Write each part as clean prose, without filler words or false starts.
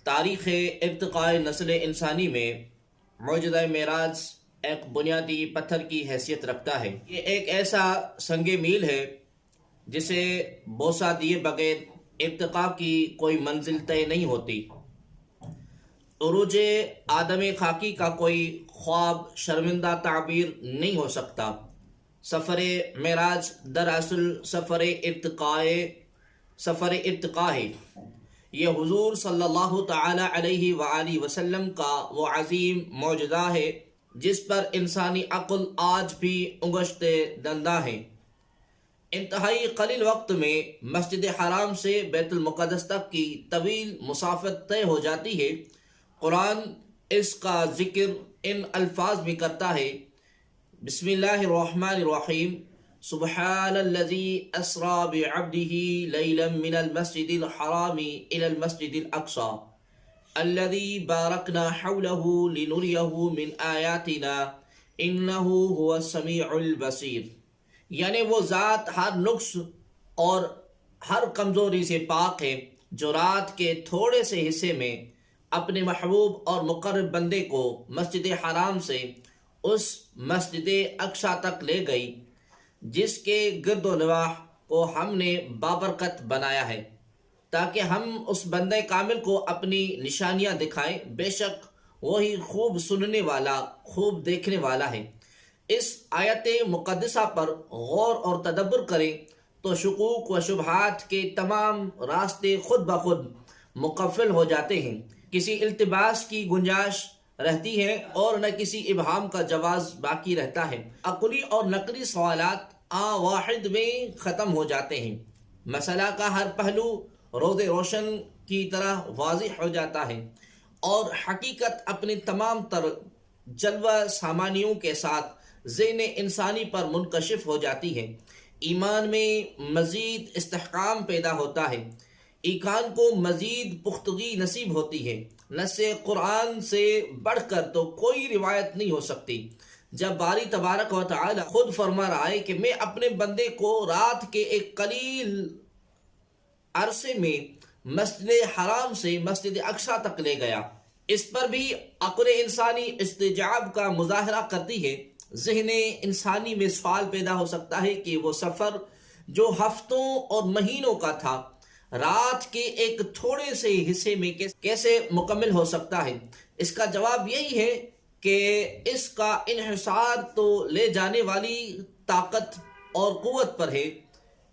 تاریخ ارتقاء نسل انسانی میں معجزہ معراج ایک بنیادی پتھر کی حیثیت رکھتا ہے۔ یہ ایک ایسا سنگ میل ہے جسے بوسہ دیے بغیر ارتقاء کی کوئی منزل طے نہیں ہوتی۔ عروج آدم خاکی کا کوئی خواب شرمندہ تعبیر نہیں ہو سکتا۔ سفر معراج دراصل سفر ارتقاء ہے۔ یہ حضور صلی اللہ تعالی علیہ وآلہ وسلم کا وہ عظیم معجزہ ہے جس پر انسانی عقل آج بھی انگشت دنداں ہے۔ انتہائی قلیل وقت میں مسجد حرام سے بیت المقدس تک کی طویل مسافت طے ہو جاتی ہے۔ قرآن اس کا ذکر ان الفاظ میں کرتا ہے: بسم اللہ الرحمن الرحیم، سبحان الذی اسری بعبدہ لیلا من المسجد الحرام الى المسجد الاقصی الذی بارکنا حولہ لنریہ من آیاتنا انہ هو السمیع البصیر۔ یعنی وہ ذات ہر نقص اور ہر کمزوری سے پاک ہے جو رات کے تھوڑے سے حصے میں اپنے محبوب اور مقرب بندے کو مسجد حرام سے اس مسجد اقصی تک لے گئی جس کے گرد و نواح کو ہم نے بابرکت بنایا ہے تاکہ ہم اس بندے کامل کو اپنی نشانیاں دکھائیں۔ بے شک وہی خوب سننے والا، خوب دیکھنے والا ہے۔ اس آیت مقدسہ پر غور اور تدبر کریں تو شکوک و شبہات کے تمام راستے خود بخود مقفل ہو جاتے ہیں۔ کسی التباس کی گنجائش رہتی ہے اور نہ کسی ابہام کا جواز باقی رہتا ہے۔ عقلی اور نقلی سوالات آن واحد میں ختم ہو جاتے ہیں۔ مسئلہ کا ہر پہلو روز روشن کی طرح واضح ہو جاتا ہے اور حقیقت اپنے تمام تر جلوہ سامانیوں کے ساتھ ذہن انسانی پر منکشف ہو جاتی ہے۔ ایمان میں مزید استحکام پیدا ہوتا ہے، ایقان کو مزید پختگی نصیب ہوتی ہے۔ نص قرآن سے بڑھ کر تو کوئی روایت نہیں ہو سکتی جب باری تبارک و تعالی خود فرما رہا ہے کہ میں اپنے بندے کو رات کے ایک قلیل عرصے میں مسجد حرام سے مسجد اقصی تک لے گیا۔ اس پر بھی عقل انسانی استجاب کا مظاہرہ کرتی ہے۔ ذہن انسانی میں سوال پیدا ہو سکتا ہے کہ وہ سفر جو ہفتوں اور مہینوں کا تھا رات کے ایک تھوڑے سے حصے میں کیسے مکمل ہو سکتا ہے؟ اس کا جواب یہی ہے کہ اس کا انحصار تو لے جانے والی طاقت اور قوت پر ہے۔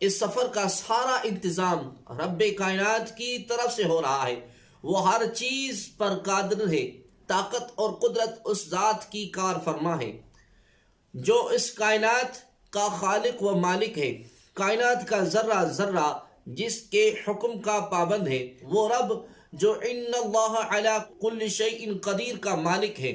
اس سفر کا سارا انتظام رب کائنات کی طرف سے ہو رہا ہے۔ وہ ہر چیز پر قادر ہے۔ طاقت اور قدرت اس ذات کی کار فرما ہے جو اس کائنات کا خالق و مالک ہے۔ کائنات کا ذرہ ذرہ جس کے حکم کا پابند ہے، وہ رب جو ان اللہ علی کل شیء قدیر کا مالک ہے،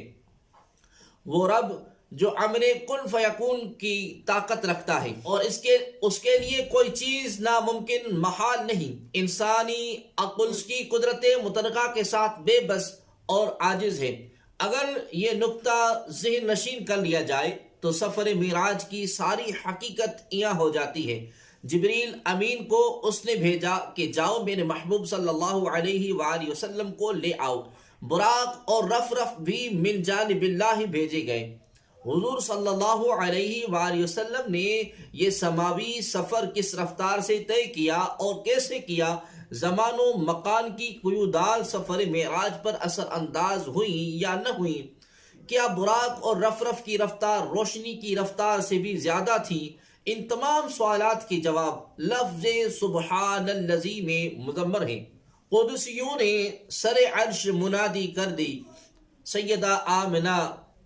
وہ رب جو امر کن فیکون کی طاقت رکھتا ہے اور اس کے لیے کوئی چیز ناممکن محال نہیں۔ انسانی عقل اس کی قدرت مترقہ کے ساتھ بے بس اور عاجز ہے۔ اگر یہ نقطہ ذہن نشین کر لیا جائے تو سفر معراج کی ساری حقیقت عیاں ہو جاتی ہے۔ جبریل امین کو اس نے بھیجا کہ جاؤ میرے محبوب صلی اللہ علیہ وآلہ وسلم کو لے آؤ۔ براق اور رف رف بھی من جانب اللہ بھیجے گئے۔ حضور صلی اللہ علیہ وآلہ وسلم نے یہ سماوی سفر کس رفتار سے طے کیا اور کیسے کیا؟ زمان و مکان کی قیودات سفر معراج پر اثر انداز ہوئیں یا نہ ہوئیں؟ کیا براق اور رف رف کی رفتار روشنی کی رفتار سے بھی زیادہ تھی؟ ان تمام سوالات کے جواب لفظ سبحان الذی میں مضمر ہیں۔ قدسیوں نے سر عرش منادی کر دی، سیدہ آمنہ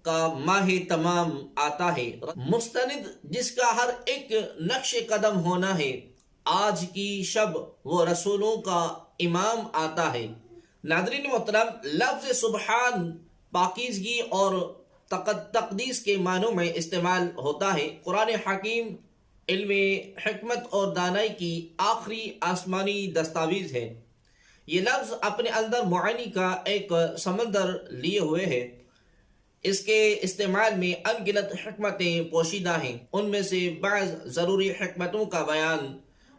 کا ماہ تمام آتا ہے، مستند جس کا ہر ایک نقش قدم ہونا ہے۔ آج کی شب وہ رسولوں کا امام آتا ہے۔ ناظرین محترم، لفظ سبحان پاکیزگی اور تقدیس کے معنوں میں استعمال ہوتا ہے۔ قرآن حکیم علم، حکمت اور دانائی کی آخری آسمانی دستاویز ہے۔ یہ لفظ اپنے اندر معانی کا ایک سمندر لیے ہوئے ہے۔ اس کے استعمال میں ان گنت حکمتیں پوشیدہ ہیں۔ ان میں سے بعض ضروری حکمتوں کا بیان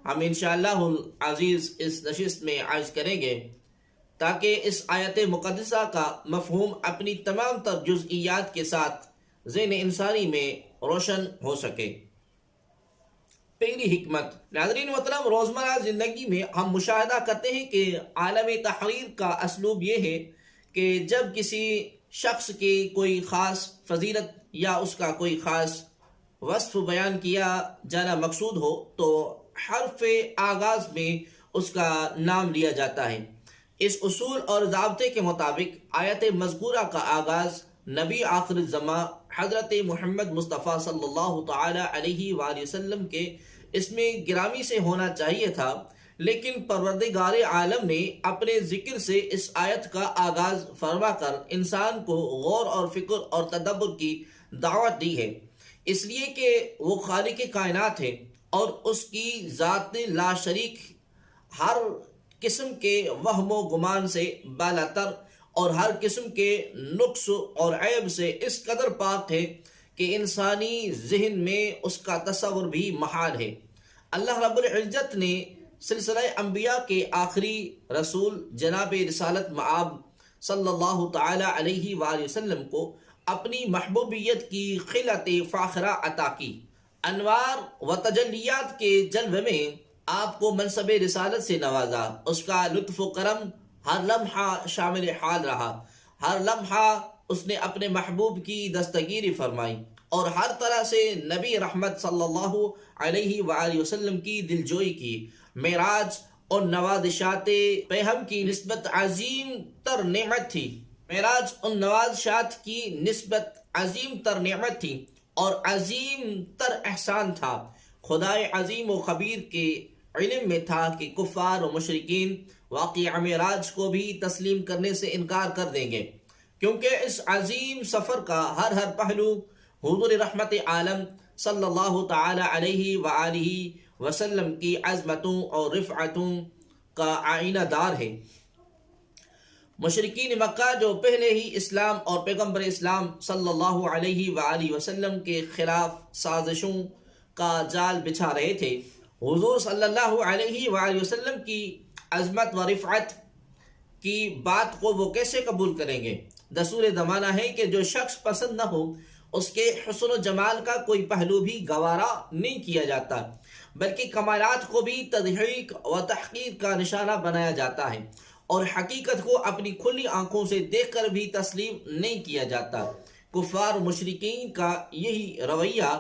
ہم انشاءاللہ العزیز اس نشست میں عرض کریں گے۔ تاکہ اس آیت مقدسہ کا مفہوم اپنی تمام تر جزئیات کے ساتھ ذہن انسانی میں روشن ہو سکے۔ پہلی حکمت، ناظرین محترم، روزمرہ زندگی میں ہم مشاہدہ کرتے ہیں کہ عالم تحریر کا اسلوب یہ ہے کہ جب کسی شخص کی کوئی خاص فضیلت یا اس کا کوئی خاص وصف بیان کیا جانا مقصود ہو تو حرف آغاز میں اس کا نام لیا جاتا ہے۔ اس اصول اور ضابطے کے مطابق آیت مذکورہ کا آغاز نبی آخر الزماں حضرت محمد مصطفیٰ صلی اللہ تعالی علیہ وآلہ وسلم کے اسم گرامی سے ہونا چاہیے تھا، لیکن پروردگار عالم نے اپنے ذکر سے اس آیت کا آغاز فرما کر انسان کو غور اور فکر اور تدبر کی دعوت دی ہے، اس لیے کہ وہ خالق کائنات ہے اور اس کی ذات لا شریک ہر قسم کے وہم و گمان سے بالاتر اور ہر قسم کے نقص اور عیب سے اس قدر پاک ہے کہ انسانی ذہن میں اس کا تصور بھی محال ہے۔ اللہ رب العزت نے سلسلہ انبیاء کے آخری رسول جناب رسالت مآب صلی اللہ تعالی علیہ وآلہ وسلم کو اپنی محبوبیت کی خلعت فاخرہ عطا کی۔ انوار و تجلیات کے جلوے میں آپ کو منصب رسالت سے نوازا۔ اس کا لطف و کرم ہر لمحہ شامل حال رہا، ہر لمحہ اس نے اپنے محبوب کی دستگیری فرمائی اور ہر طرح سے نبی رحمت صلی اللہ علیہ وآلہ وسلم کی دلجوئی کی۔ معراج اور نوازشات پیہم کی نسبت عظیم تر نعمت تھی، معراج ان نوازشات کی نسبت عظیم تر نعمت تھی اور عظیم تر احسان تھا۔ خدائے عظیم و خبیر کے علم میں تھا کہ کفار و مشرکین واقعہ معراج کو بھی تسلیم کرنے سے انکار کر دیں گے، کیونکہ اس عظیم سفر کا ہر پہلو حضور رحمت عالم صلی اللہ تعالی علیہ وآلہ وسلم کی عظمتوں اور رفعتوں کا آئینہ دار ہے۔ مشرکین مکہ جو پہلے ہی اسلام اور پیغمبر اسلام صلی اللہ علیہ وآلہ وسلم کے خلاف سازشوں کا جال بچھا رہے تھے، حضور صلی اللہ علیہ وآلہ وسلم کی عظمت و رفعت کی بات کو وہ کیسے قبول کریں گے؟ دستور زمانہ ہے کہ جو شخص پسند نہ ہو اس کے حسن و جمال کا کوئی پہلو بھی گوارا نہیں کیا جاتا، بلکہ کمالات کو بھی تضحیق و تحقیر کا نشانہ بنایا جاتا ہے اور حقیقت کو اپنی کھلی آنکھوں سے دیکھ کر بھی تسلیم نہیں کیا جاتا۔ کفار و مشرکین کا یہی رویہ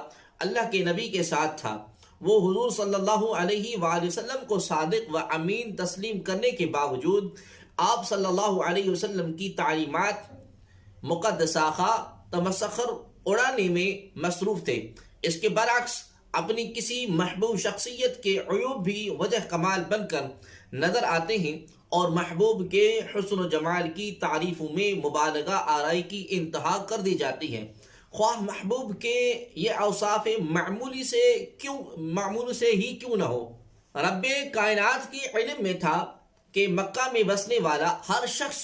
اللہ کے نبی کے ساتھ تھا۔ وہ حضور صلی اللہ علیہ وآلہ وسلم کو صادق و امین تسلیم کرنے کے باوجود آپ صلی اللہ علیہ وسلم کی تعلیمات مقدسہ تمسخر اڑانے میں مصروف تھے۔ اس کے برعکس اپنی کسی محبوب شخصیت کے عیوب بھی وجہ کمال بن کر نظر آتے ہیں اور محبوب کے حسن و جمال کی تعریفوں میں مبالغہ آرائی کی انتہا کر دی جاتی ہے، خواہ محبوب کے یہ اوصاف معمولی سے ہی کیوں نہ ہو۔ رب کائنات کی علم میں تھا کہ مکہ میں بسنے والا ہر شخص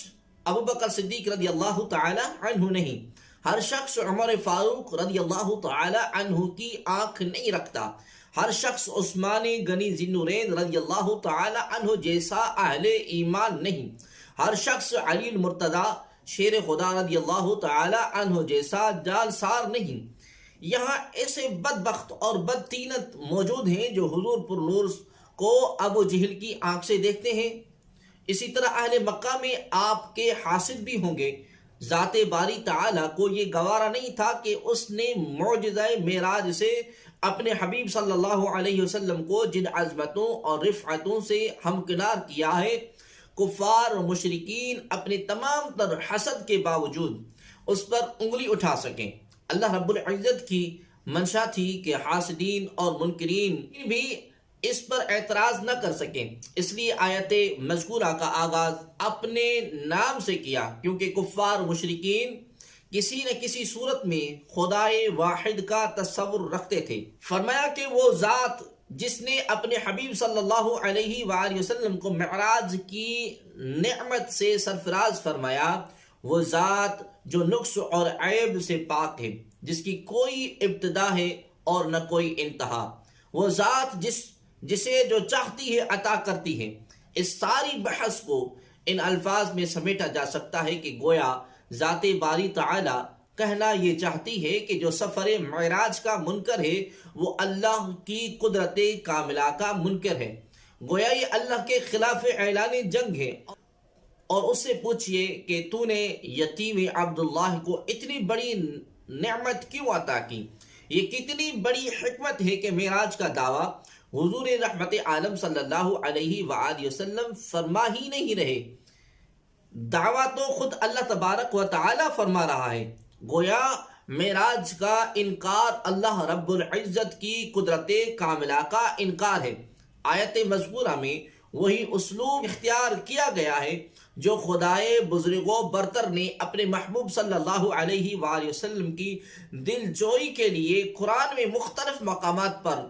ابوبکر صدیق رضی اللہ تعالی عنہ نہیں، ہر شخص عمر فاروق رضی اللہ تعالی عنہ کی آنکھ نہیں رکھتا، ہر شخص عثمان غنی ذی النورین رضی اللہ تعالی عنہ جیسا اہل ایمان نہیں، ہر شخص علی المرتضی شیر خدا رضی اللہ تعالی عنہ جیسا جالسار نہیں۔ یہاں ایسے بدبخت اور بدطینت موجود ہیں جو حضور پر نور کو ابو جہل کی آنکھ سے دیکھتے ہیں۔ اسی طرح اہل مکہ میں آپ کے حاسد بھی ہوں گے۔ ذات باری تعالیٰ کو یہ گوارا نہیں تھا کہ اس نے معجزہ معراج سے اپنے حبیب صلی اللہ علیہ وسلم کو جن عظمتوں اور رفعتوں سے ہمکنار کیا ہے، کفار و مشرکین اپنے تمام تر حسد کے باوجود اس پر انگلی اٹھا سکیں۔ اللہ رب العزت کی منشا تھی کہ حاسدین اور منکرین بھی اس پر اعتراض نہ کر سکیں، اس لیے آیت مذکورہ کا آغاز اپنے نام سے کیا، کیونکہ کفار و مشرکین کسی نہ کسی صورت میں خدائے واحد کا تصور رکھتے تھے۔ فرمایا کہ وہ ذات جس نے اپنے حبیب صلی اللہ علیہ وآلہ وسلم کو معراج کی نعمت سے سرفراز فرمایا، وہ ذات جو نقص اور عیب سے پاک ہے، جس کی کوئی ابتدا ہے اور نہ کوئی انتہا، وہ ذات جسے جو چاہتی ہے عطا کرتی ہے۔ اس ساری بحث کو ان الفاظ میں سمیٹا جا سکتا ہے کہ گویا ذات باری تعالی کہنا یہ چاہتی ہے کہ جو سفر معراج کا منکر ہے وہ اللہ کی قدرت کاملہ کا منکر ہے، گویا یہ اللہ کے خلاف اعلان جنگ ہے۔ اور اس سے پوچھئے کہ تو نے یتیم عبداللہ کو اتنی بڑی نعمت کیوں عطا کی؟ یہ کتنی بڑی حکمت ہے کہ معراج کا دعویٰ حضور رحمت عالم صلی اللہ علیہ وآلہ وسلم فرما ہی نہیں رہے، دعویٰ تو خود اللہ تبارک و تعالی فرما رہا ہے۔ گویا معراج کا انکار اللہ رب العزت کی قدرت کاملہ کا انکار ہے۔ آیت مذکورہ میں وہی اسلوب اختیار کیا گیا ہے جو خدائے بزرگ و برتر نے اپنے محبوب صلی اللہ علیہ وآلہ وسلم کی دل جوئی کے لیے قرآن میں مختلف مقامات پر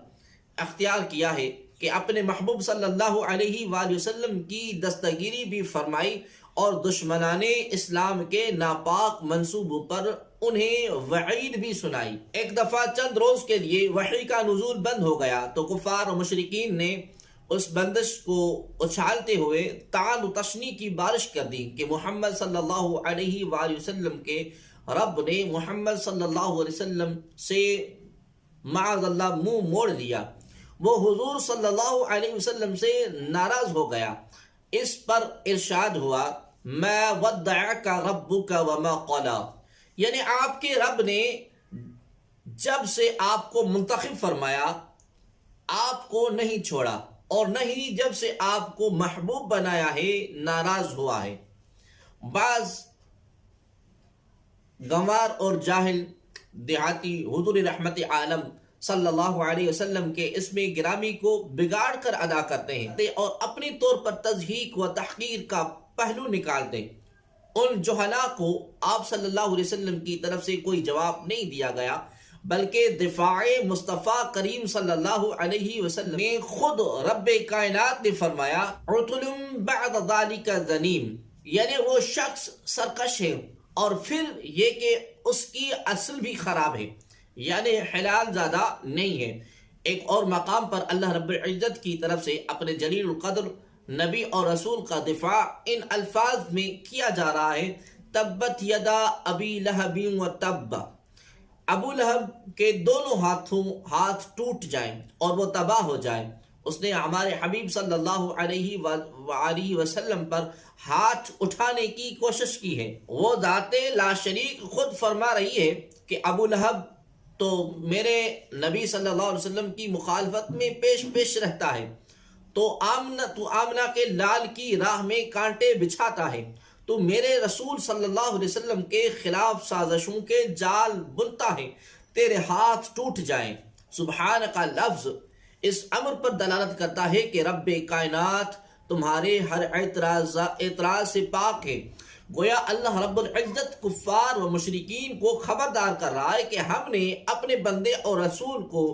اختیار کیا ہے، کہ اپنے محبوب صلی اللہ علیہ وآلہ وسلم کی دستگیری بھی فرمائی اور دشمنان اسلام کے ناپاک منصوبوں پر انہیں وعید بھی سنائی۔ ایک دفعہ چند روز کے لیے وحی کا نزول بند ہو گیا تو کفار و مشرکین نے اس بندش کو اچھالتے ہوئے طعن و تشنیع کی بارش کر دی کہ محمد صلی اللہ علیہ وآلہ وسلم کے رب نے محمد صلی اللہ علیہ وسلم سے معاذ اللہ منہ موڑ لیا، وہ حضور صلی اللہ علیہ وسلم سے ناراض ہو گیا۔ اس پر ارشاد ہوا ما ودعک ربک وما قلا، یعنی آپ کے رب نے جب سے آپ کو منتخب فرمایا آپ کو نہیں چھوڑا، اور نہیں جب سے آپ کو محبوب بنایا ہے ناراض ہوا ہے۔ بعض گنوار اور جاہل دیہاتی حضور رحمت عالم صلی اللہ علیہ وسلم کے اسم گرامی کو بگاڑ کر ادا کرتے ہیں اور اپنی طور پر تضحیق و تحقیر کا پہلو نکالتے ہیں۔ ان جہلاء کو آپ صلی اللہ علیہ وسلم کی طرف سے کوئی جواب نہیں دیا گیا، بلکہ دفاع مصطفیٰ کریم صلی اللہ علیہ وسلم نے خود رب کائنات نے فرمایا عُتُلٌ بَعْدَ ذَلِكَ ذَنِيمٌ، یعنی وہ شخص سرکش ہے اور پھر یہ کہ اس کی اصل بھی خراب ہے، یعنی حلال زادہ نہیں ہے۔ ایک اور مقام پر اللہ رب العزت کی طرف سے اپنے جلیل القدر نبی اور رسول کا دفاع ان الفاظ میں کیا جا رہا ہے تبت یدا ابی لہب و تب، ابو لہب کے دونوں ہاتھ ٹوٹ جائیں اور وہ تباہ ہو جائیں۔ اس نے ہمارے حبیب صلی اللہ علیہ وآلہ وسلم پر ہاتھ اٹھانے کی کوشش کی ہے۔ وہ ذات لا شریک خود فرما رہی ہے کہ ابو لہب تو میرے نبی صلی اللہ علیہ وسلم کی مخالفت میں پیش رہتا ہے، تو آمنہ کے لال کی راہ میں کانٹے بچھاتا ہے، تو میرے رسول صلی اللہ علیہ وسلم کے خلاف سازشوں کے جال بنتا ہے، تیرے ہاتھ ٹوٹ جائیں۔ سبحان کا لفظ اس امر پر دلالت کرتا ہے کہ رب کائنات تمہارے ہر اعتراض سے پاک ہے۔ گویا اللہ رب العزت کفار و مشرکین کو خبردار کر رہا ہے کہ ہم نے اپنے بندے اور رسول کو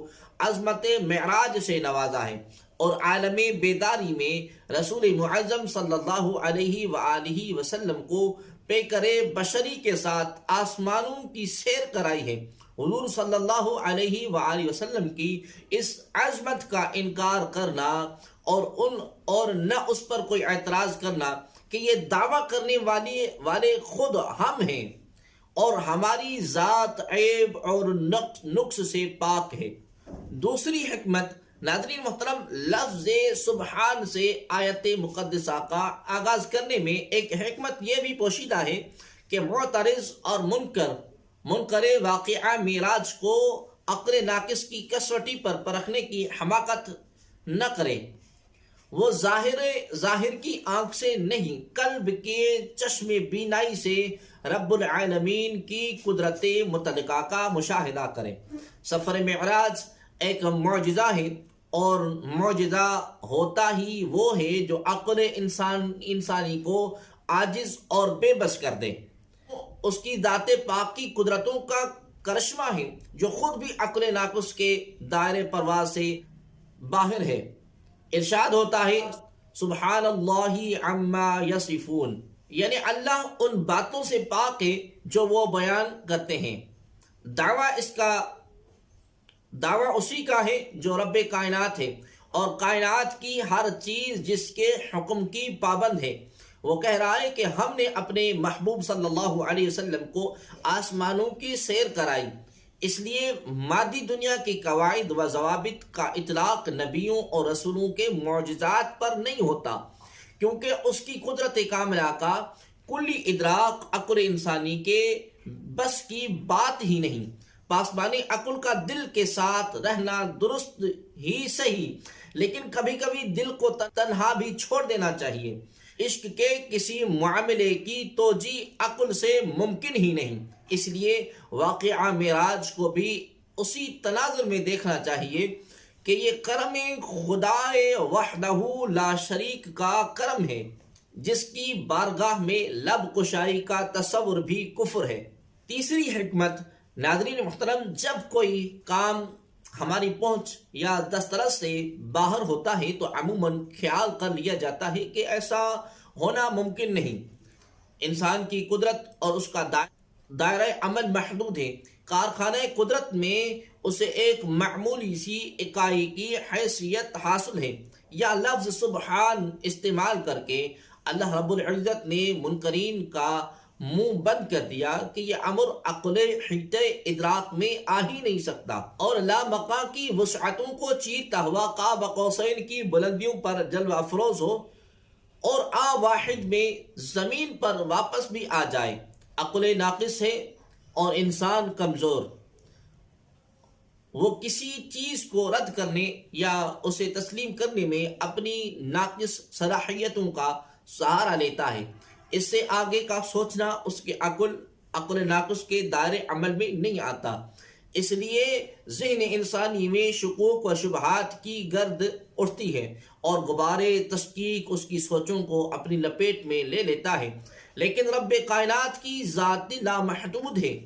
عظمت معراج سے نوازا ہے، اور عالم بیداری میں رسول معظم صلی اللہ علیہ وآلہ وسلم کو پیکر بشری کے ساتھ آسمانوں کی سیر کرائی ہے۔ حضور صلی اللہ علیہ وآلہ وسلم کی اس عظمت کا انکار کرنا اور نہ اس پر کوئی اعتراض کرنا کہ یہ دعویٰ کرنے والے خود ہم ہیں اور ہماری ذات عیب اور نقص سے پاک ہے۔ دوسری حکمت، ناظرین محترم، لفظ سبحان سے آیت مقدسہ کا آغاز کرنے میں ایک حکمت یہ بھی پوشیدہ ہے کہ معترض اور منکر واقعہ معراج کو عقل ناقص کی کسوٹی پر پرکھنے کی حماقت نہ کرے۔ وہ ظاہر کی آنکھ سے نہیں، قلب کے چشم بینائی سے رب العالمین کی قدرت متعلقہ کا مشاہدہ کرے۔ سفر معراج ایک معجزہ ہے، اور معجزہ ہوتا ہی وہ ہے جو عقل انسانی کو عاجز اور بے بس کر دے۔ اس کی ذات پاک کی قدرتوں کا کرشمہ ہے جو خود بھی عقل ناقص کے دائرے پرواز سے باہر ہے۔ ارشاد ہوتا ہے سبحان اللہ عما یصفون، یعنی اللہ ان باتوں سے پاک ہے جو وہ بیان کرتے ہیں۔ دعویٰ اسی کا ہے جو رب کائنات ہے، اور کائنات کی ہر چیز جس کے حکم کی پابند ہے، وہ کہہ رہا ہے کہ ہم نے اپنے محبوب صلی اللہ علیہ وسلم کو آسمانوں کی سیر کرائی، اس لیے مادی دنیا کی قواعد و ضوابط کا اطلاق نبیوں اور رسولوں کے معجزات پر نہیں ہوتا، کیونکہ اس کی قدرت کاملہ کا کلی ادراک عقل انسانی کے بس کی بات ہی نہیں۔ پاسبانی عقل کا دل کے ساتھ رہنا درست ہی صحیح، لیکن کبھی کبھی دل کو تنہا بھی چھوڑ دینا چاہیے۔ عشق کے کسی معاملے کی توجیہ عقل سے ممکن ہی نہیں، اس لیے واقعہ معراج کو بھی اسی تناظر میں دیکھنا چاہیے کہ یہ کرم خدا وحدہ لا شریک کا کرم ہے، جس کی بارگاہ میں لب کشائی کا تصور بھی کفر ہے۔ تیسری حکمت، ناظرین محترم، جب کوئی کام ہماری پہنچ یا دسترس سے باہر ہوتا ہے تو عموماً خیال کر لیا جاتا ہے کہ ایسا ہونا ممکن نہیں۔ انسان کی قدرت اور اس کا دائرہ عمل محدود ہے۔ کارخانہ قدرت میں اسے ایک معمولی سی اکائی کی حیثیت حاصل ہے۔ یا لفظ سبحان استعمال کر کے اللہ رب العزت نے منکرین کا منہ بند کر دیا کہ یہ امر عقل حیطِ ادراک میں آ ہی نہیں سکتا، اور لامقام کی وسعتوں کو چیرتا ہوا قاب قوسین کی بلندیوں پر جلوہ افروز ہو اور واحد میں زمین پر واپس بھی آ جائے۔ عقل ناقص ہے اور انسان کمزور، وہ کسی چیز کو رد کرنے یا اسے تسلیم کرنے میں اپنی ناقص صلاحیتوں کا سہارا لیتا ہے۔ اس سے آگے کا سوچنا اس کے عقل ناقص کے دائرے عمل میں نہیں آتا۔ اس لیے ذہن انسانی میں شکوک و شبہات کی گرد اٹھتی ہے اور غبار تشکیک اس کی سوچوں کو اپنی لپیٹ میں لے لیتا ہے۔ لیکن رب کائنات کی ذات لامحدود ہے،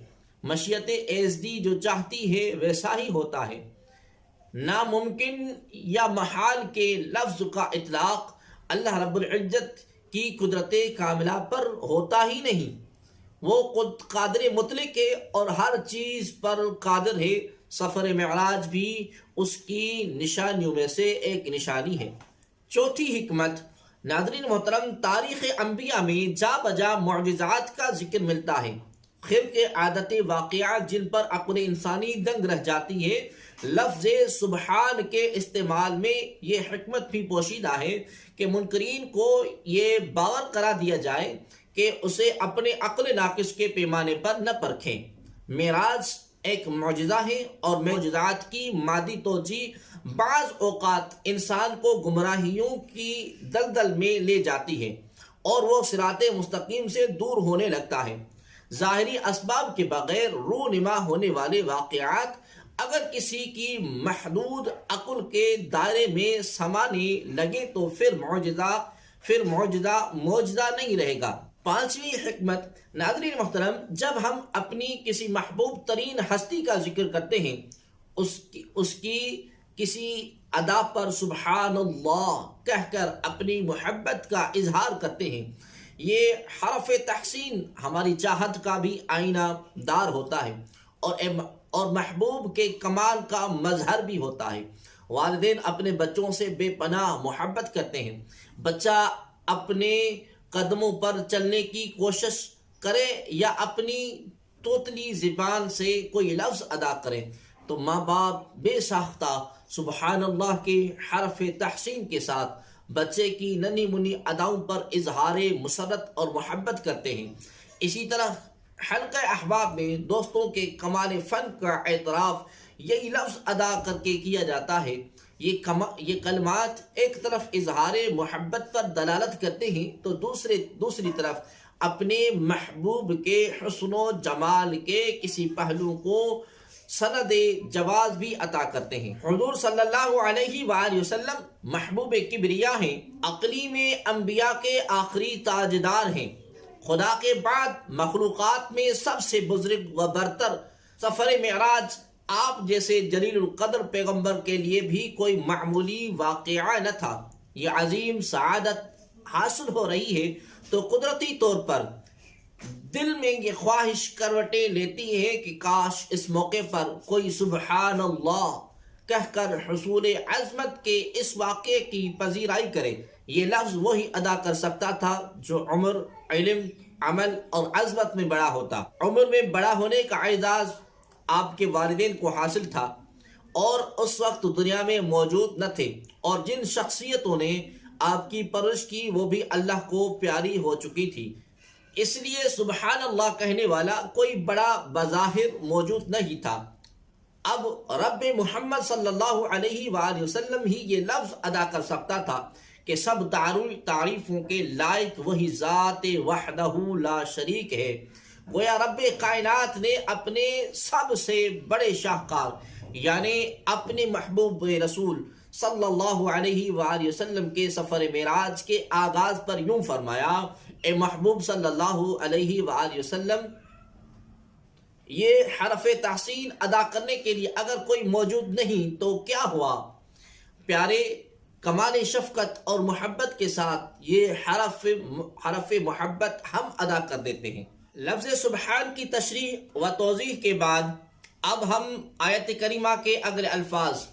مشیت ایزدی جو چاہتی ہے ویسا ہی ہوتا ہے۔ ناممکن یا محال کے لفظ کا اطلاق اللہ رب العزت کی قدرت کاملہ پر ہوتا ہی نہیں۔ وہ قادر مطلق ہے اور ہر چیز پر قادر ہے۔ سفر معراج بھی اس کی نشانیوں میں سے ایک نشانی ہے۔ چوتھی حکمت، ناظرین محترم، تاریخ انبیاء میں جا بجا معجزات کا ذکر ملتا ہے، خرق عادت واقعات جن پر عقل انسانی دنگ رہ جاتی ہے۔ لفظ سبحان کے استعمال میں یہ حکمت بھی پوشیدہ ہے کہ منکرین کو یہ باور کرا دیا جائے کہ اسے اپنے عقل ناقص کے پیمانے پر نہ پرکھیں۔ معراج ایک معجزہ ہے اور معجزات کی مادی توجیہ بعض اوقات انسان کو گمراہیوں کی دلدل میں لے جاتی ہے اور وہ صراط مستقیم سے دور ہونے لگتا ہے۔ ظاہری اسباب کے بغیر رونما ہونے والے واقعات اگر کسی کی محدود عقل کے دائرے میں سمانے لگے تو پھر معجزہ نہیں رہے گا۔ پانچویں حکمت، ناظرین محترم، جب ہم اپنی کسی محبوب ترین ہستی کا ذکر کرتے ہیں، اس کی کسی ادا پر سبحان اللہ کہہ کر اپنی محبت کا اظہار کرتے ہیں، یہ حرف تحسین ہماری چاہت کا بھی آئینہ دار ہوتا ہے اور محبوب کے کمال کا مظہر بھی ہوتا ہے۔ والدین اپنے بچوں سے بے پناہ محبت کرتے ہیں۔ بچہ اپنے قدموں پر چلنے کی کوشش کرے یا اپنی توتلی زبان سے کوئی لفظ ادا کرے تو ماں باپ بے ساختہ سبحان اللہ کے حرف تحسین کے ساتھ بچے کی ننھی منی اداؤں پر اظہار مسرت اور محبت کرتے ہیں۔ اسی طرح حلقہ احباب میں دوستوں کے کمال فن کا اعتراف یہی لفظ ادا کر کے کیا جاتا ہے۔ یہ کلمات ایک طرف اظہار محبت پر دلالت کرتے ہیں تو دوسری طرف اپنے محبوب کے حسن و جمال کے کسی پہلو کو سند جواز بھی عطا کرتے ہیں۔ حضور صلی اللہ علیہ وآلہ وسلم محبوب کبریا ہیں، عقلی میں انبیاء کے آخری تاجدار ہیں، خدا کے بعد مخلوقات میں سب سے بزرگ و برتر۔ سفر معراج آپ جیسے جلیل القدر پیغمبر کے لیے بھی کوئی معمولی واقعہ نہ تھا۔ یہ عظیم سعادت حاصل ہو رہی ہے تو قدرتی طور پر دل میں یہ خواہش کروٹیں لیتی ہے کہ کاش اس موقع پر کوئی سبحان اللہ کہہ کر حصول عظمت کے اس واقعے کی پذیرائی کرے۔ یہ لفظ وہی ادا کر سکتا تھا جو عمر، علم، عمل اور عظمت میں بڑا ہوتا۔ عمر میں بڑا ہونے کا اعزاز آپ کے والدین کو حاصل تھا اور اس وقت دنیا میں موجود نہ تھے، اور جن شخصیتوں نے آپ کی پرورش کی وہ بھی اللہ کو پیاری ہو چکی تھی، اس لیے سبحان اللہ کہنے والا کوئی بڑا بظاہر موجود نہیں تھا۔ اب رب محمد صلی اللہ علیہ وآلہ وسلم ہی یہ لفظ ادا کر سکتا تھا کہ سب تعریفوں کے لائق وہی ذات وحدہ لا شریک ہے۔ گویا رب کائنات نے اپنے سب سے بڑے شاہکار یعنی اپنے محبوب رسول صلی اللہ علیہ وآلہ وسلم کے سفر معراج کے آغاز پر یوں فرمایا: اے محبوب صلی اللہ علیہ وآلہ وسلم، یہ حرف تحسین ادا کرنے کے لیے اگر کوئی موجود نہیں تو کیا ہوا؟ پیارے، کمال شفقت اور محبت کے ساتھ یہ حرف محبت ہم ادا کر دیتے ہیں۔ لفظ سبحان کی تشریح و توضیح کے بعد اب ہم آیت کریمہ کے اگلے الفاظ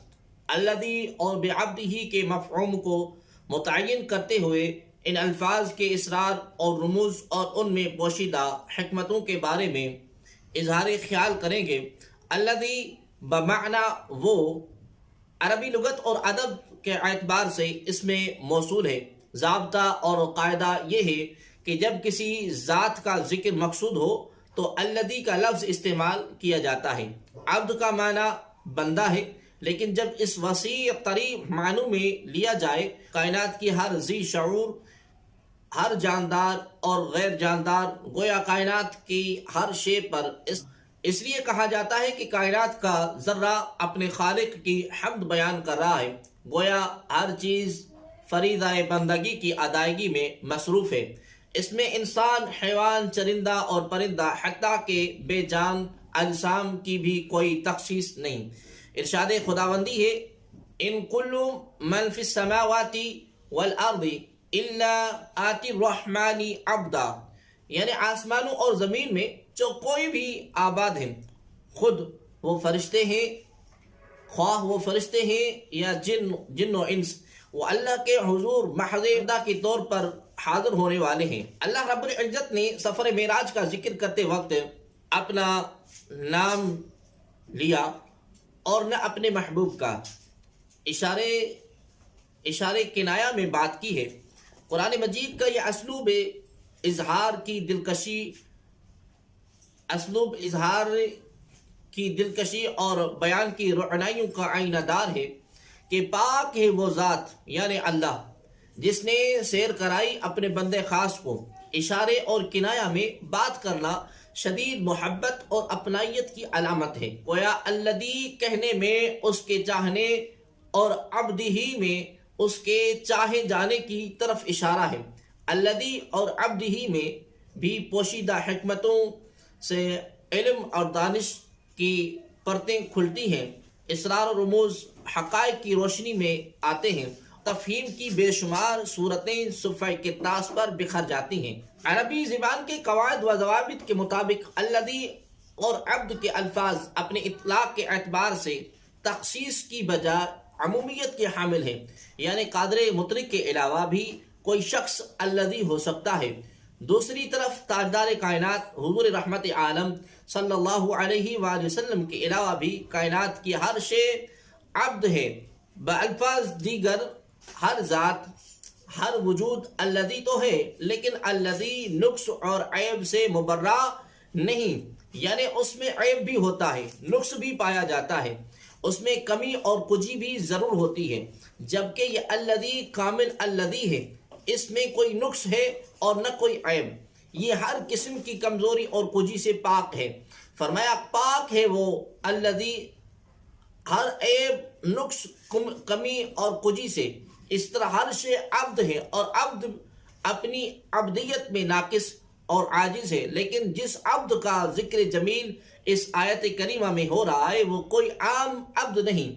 الذی اور بعبدہ کے مفہوم کو متعین کرتے ہوئے ان الفاظ کے اسرار اور رموز اور ان میں پوشیدہ حکمتوں کے بارے میں اظہار خیال کریں گے۔ الذی بمعنی وہ عربی لغت اور ادب کے اعتبار سے اس میں موصول ہے۔ ضابطہ اور قاعدہ یہ ہے کہ جب کسی ذات کا ذکر مقصود ہو تو الذی کا لفظ استعمال کیا جاتا ہے۔ عبد کا معنی بندہ ہے، لیکن جب اس وسیع ترین معنی میں لیا جائے کائنات کی ہر ذی شعور، ہر جاندار اور غیر جاندار، گویا کائنات کی ہر شے پر اس لیے کہا جاتا ہے کہ کائنات کا ذرہ اپنے خالق کی حمد بیان کر رہا ہے، گویا ہر چیز فریضہ بندگی کی ادائیگی میں مصروف ہے۔ اس میں انسان، حیوان، چرندہ اور پرندہ حتیٰ کہ بے جان اجسام کی بھی کوئی تخصیص نہیں۔ ارشاد خداوندی ہے: ان کل من فی السماوات والارض الا آتی الرحمن عبدا، یعنی آسمانوں اور زمین میں جو کوئی بھی آباد ہیں، خود وہ فرشتے ہیں، خواہ وہ فرشتے ہیں یا جن و انس، وہ اللہ کے حضور محض عبادہ کے طور پر حاضر ہونے والے ہیں۔ اللہ رب العزت نے سفر معراج کا ذکر کرتے وقت اپنا نام لیا اور نہ اپنے محبوب کا، اشارے کنایہ میں بات کی ہے۔ قرآن مجید کا یہ اسلوب اظہار کی دلکشی اور بیان کی روحانیوں کا آئینہ دار ہے کہ پاک ہے وہ ذات یعنی اللہ جس نے سیر کرائی اپنے بندے خاص کو۔ اشارے اور کنایہ میں بات کرنا شدید محبت اور اپنائیت کی علامت ہے۔ گویا الذی کہنے میں اس کے چاہنے اور عبدہ میں اس کے چاہے جانے کی طرف اشارہ ہے۔ الذی اور عبدہ میں بھی پوشیدہ حکمتوں سے علم اور دانش کی پرتیں کھلتی ہیں، اسرار و رموز حقائق کی روشنی میں آتے ہیں، تفہیم کی بے شمار صورتیں صفحہ کرتاس پر بکھر جاتی ہیں۔ عربی زبان کے قواعد و ضوابط کے مطابق الذی اور عبد کے الفاظ اپنے اطلاق کے اعتبار سے تخصیص کی بجائے عمومیت کے حامل ہیں، یعنی قادر مطلق کے علاوہ بھی کوئی شخص الذی ہو سکتا ہے۔ دوسری طرف تاجدار کائنات حضور رحمت عالم صلی اللہ علیہ وآلہ وسلم کے علاوہ بھی کائنات کی ہر شے عبد ہے۔ بالفاظ دیگر ہر ذات، ہر وجود الذی تو ہے، لیکن الذی نقص اور عیب سے مبرہ نہیں، یعنی اس میں عیب بھی ہوتا ہے، نقص بھی پایا جاتا ہے، اس میں کمی اور کجی بھی ضرور ہوتی ہے، جبکہ یہ الذی کامل الذی ہے، اس میں کوئی نقص ہے اور نہ کوئی عیب، یہ ہر قسم کی کمزوری اور کجی سے پاک ہے۔ فرمایا پاک ہے وہ الذی ہر عیب، نقص، کمی اور کجی سے۔ اس طرح ہر شے عبد ہے اور عبد اپنی عبدیت میں ناقص اور عاجز ہے، لیکن جس عبد کا ذکر جمیل اس آیت کریمہ میں ہو رہا ہے وہ کوئی عام عبد نہیں،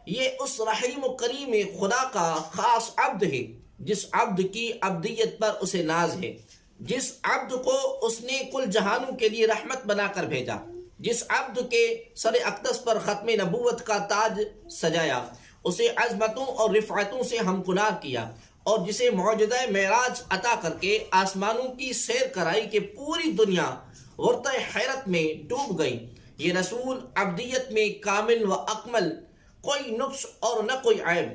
یہ اس رحیم و کریم خدا کا خاص عبد ہے جس عبد کی عبدیت پر اسے ناز ہے، جس عبد کو اس نے کل جہانوں کے لیے رحمت بنا کر بھیجا۔ جس عبد کے سر اقدس پر ختم نبوت کا تاج سجایا، اسے عظمتوں اور رفعتوں سے ہمکنار کیا، اور جسے معجزہ معراج عطا کر کے آسمانوں کی سیر کرائی کہ پوری دنیا غرتہ حیرت میں ڈوب گئی۔ یہ رسول عبدیت میں کامل و اکمل، کوئی نقص اور نہ کوئی عیب،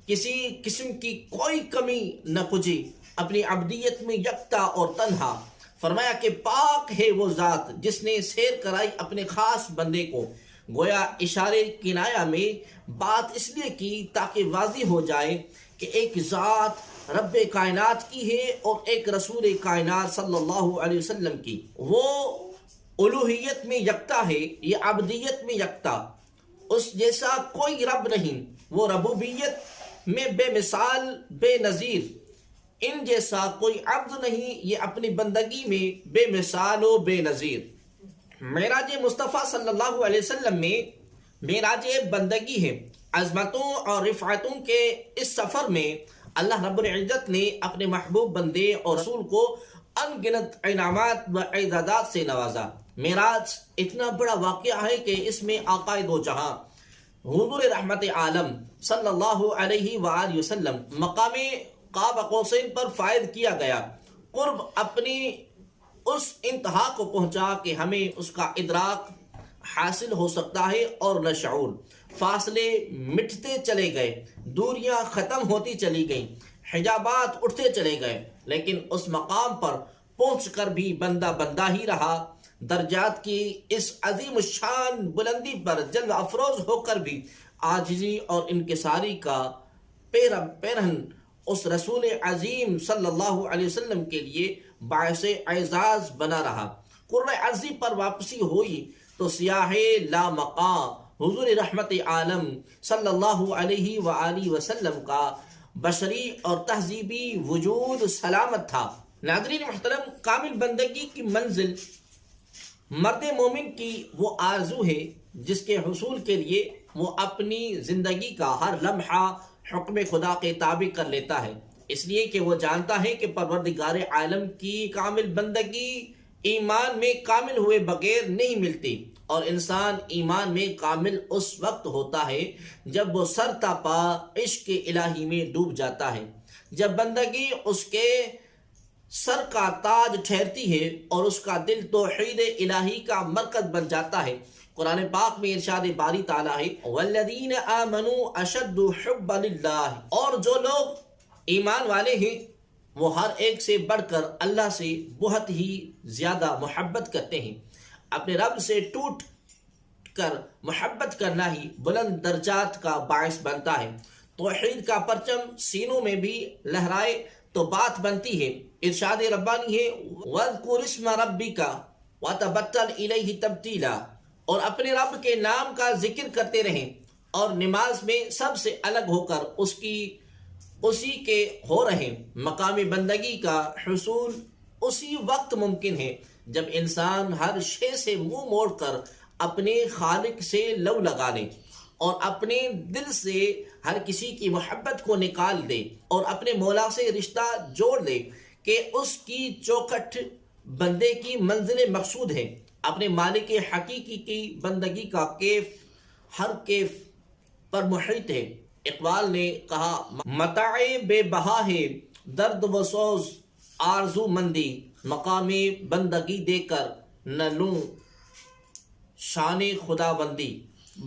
کسی قسم کی کوئی کمی نہ پجی، اپنی عبدیت میں یکتا اور تنہا۔ فرمایا کہ پاک ہے وہ ذات جس نے سیر کرائی اپنے خاص بندے کو۔ گویا اشارے کنایا میں بات اس لیے کی تاکہ واضح ہو جائے کہ ایک ذات رب کائنات کی ہے اور ایک رسول کائنات صلی اللہ علیہ وسلم کی۔ وہ الوہیت میں یکتا ہے، یہ عبدیت میں یکتا، اس جیسا کوئی رب نہیں۔ وہ ربوبیت میں بے مثال بے نظیر، ان جیسا کوئی عبد نہیں، یہ اپنی بندگی میں بے مثال و بے نظیر۔ معراج مصطفیٰ صلی اللہ علیہ وسلم میں معراج بندگی ہے۔ عظمتوں اور رفعتوں کے اس سفر میں اللہ رب العزت نے اپنے محبوب بندے اور رسول کو ان گنت انعامات و اعزازات سے نوازا۔ معراج اتنا بڑا واقعہ ہے کہ اس میں آقا دو جہاں حضور رحمت عالم صلی اللہ علیہ وآلہ وسلم مقام قاب قوسین پر فائد کیا گیا۔ قرب اپنی اس انتہا کو پہنچا کہ ہمیں اس کا ادراک حاصل ہو سکتا ہے اور نہ شعور۔ فاصلے مٹتے چلے گئے، دوریاں ختم ہوتی چلی گئیں، حجابات اٹھتے چلے گئے، لیکن اس مقام پر پہنچ کر بھی بندہ بندہ ہی رہا۔ درجات کی اس عظیم الشان بلندی پر جلوہ افروز ہو کر بھی عاجزی اور انکساری کا پیرہن اس رسول عظیم صلی اللہ علیہ وسلم کے لیے باعث اعزاز بنا رہا۔ قرہ ارضی پر واپسی ہوئی تو سیاح لا مقام حضور رحمت عالم صلی اللہ علیہ وآلہ وسلم کا بشری اور تہذیبی وجود سلامت تھا۔ ناظرین محترم، کامل بندگی کی منزل مرد مومن کی وہ آرزو ہے جس کے حصول کے لیے وہ اپنی زندگی کا ہر لمحہ حکم خدا کے تابع کر لیتا ہے، اس لیے کہ وہ جانتا ہے کہ پروردگار عالم کی کامل بندگی ایمان میں کامل ہوئے بغیر نہیں ملتی، اور انسان ایمان میں کامل اس وقت ہوتا ہے جب وہ سر تا پا عشق الہی میں ڈوب جاتا ہے، جب بندگی اس کے سر کا تاج ٹھہرتی ہے اور اس کا دل توحید الہی کا مرکز بن جاتا ہے۔ قرآن پاک میں ارشاد باری تعالیٰ ہے والذین آمنوا اشد حبا للہ، اور جو لوگ ایمان والے ہیں وہ ہر ایک سے بڑھ کر اللہ سے بہت ہی زیادہ محبت کرتے ہیں۔ اپنے رب سے ٹوٹ کر محبت کرنا ہی بلند درجات کا باعث بنتا ہے۔ توحید کا پرچم سینوں میں بھی لہرائے تو بات بنتی ہے۔ ارشاد ربانی ہے وَاذْكُرِ اسْمَ رَبِّكَ وَتَبَتَّلْ إِلَيْهِ تَبْتِيلًا، اور اپنے رب کے نام کا ذکر کرتے رہیں اور نماز میں سب سے الگ ہو کر اسی کے ہو رہیں۔ مقام بندگی کا حصول اسی وقت ممکن ہے جب انسان ہر شے سے منہ موڑ کر اپنے خالق سے لو لگا لے اور اپنے دل سے ہر کسی کی محبت کو نکال دے اور اپنے مولا سے رشتہ جوڑ لے کہ اس کی چوکھٹ بندے کی منزل مقصود ہے۔ اپنے مالک حقیقی کی بندگی کا کیف ہر کیف پر محیط ہے۔ اقبال نے کہا متاع بے بہا ہے درد و سوز آرزو مندی، مقام بندگی دے کر نہ لوں شان خدا بندی۔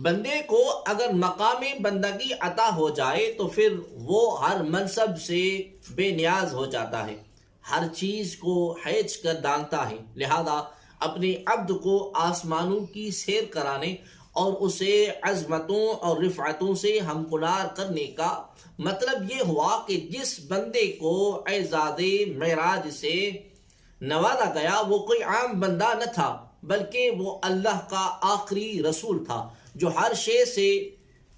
بندے کو اگر مقام بندگی عطا ہو جائے تو پھر وہ ہر منصب سے بے نیاز ہو جاتا ہے، ہر چیز کو ہیچ کر دانتا ہے۔ لہذا اپنے عبد کو آسمانوں کی سیر کرانے اور اسے عظمتوں اور رفعتوں سے ہمکنار کرنے کا مطلب یہ ہوا کہ جس بندے کو اعزاز معراج سے نوازا گیا وہ کوئی عام بندہ نہ تھا، بلکہ وہ اللہ کا آخری رسول تھا جو ہر شے سے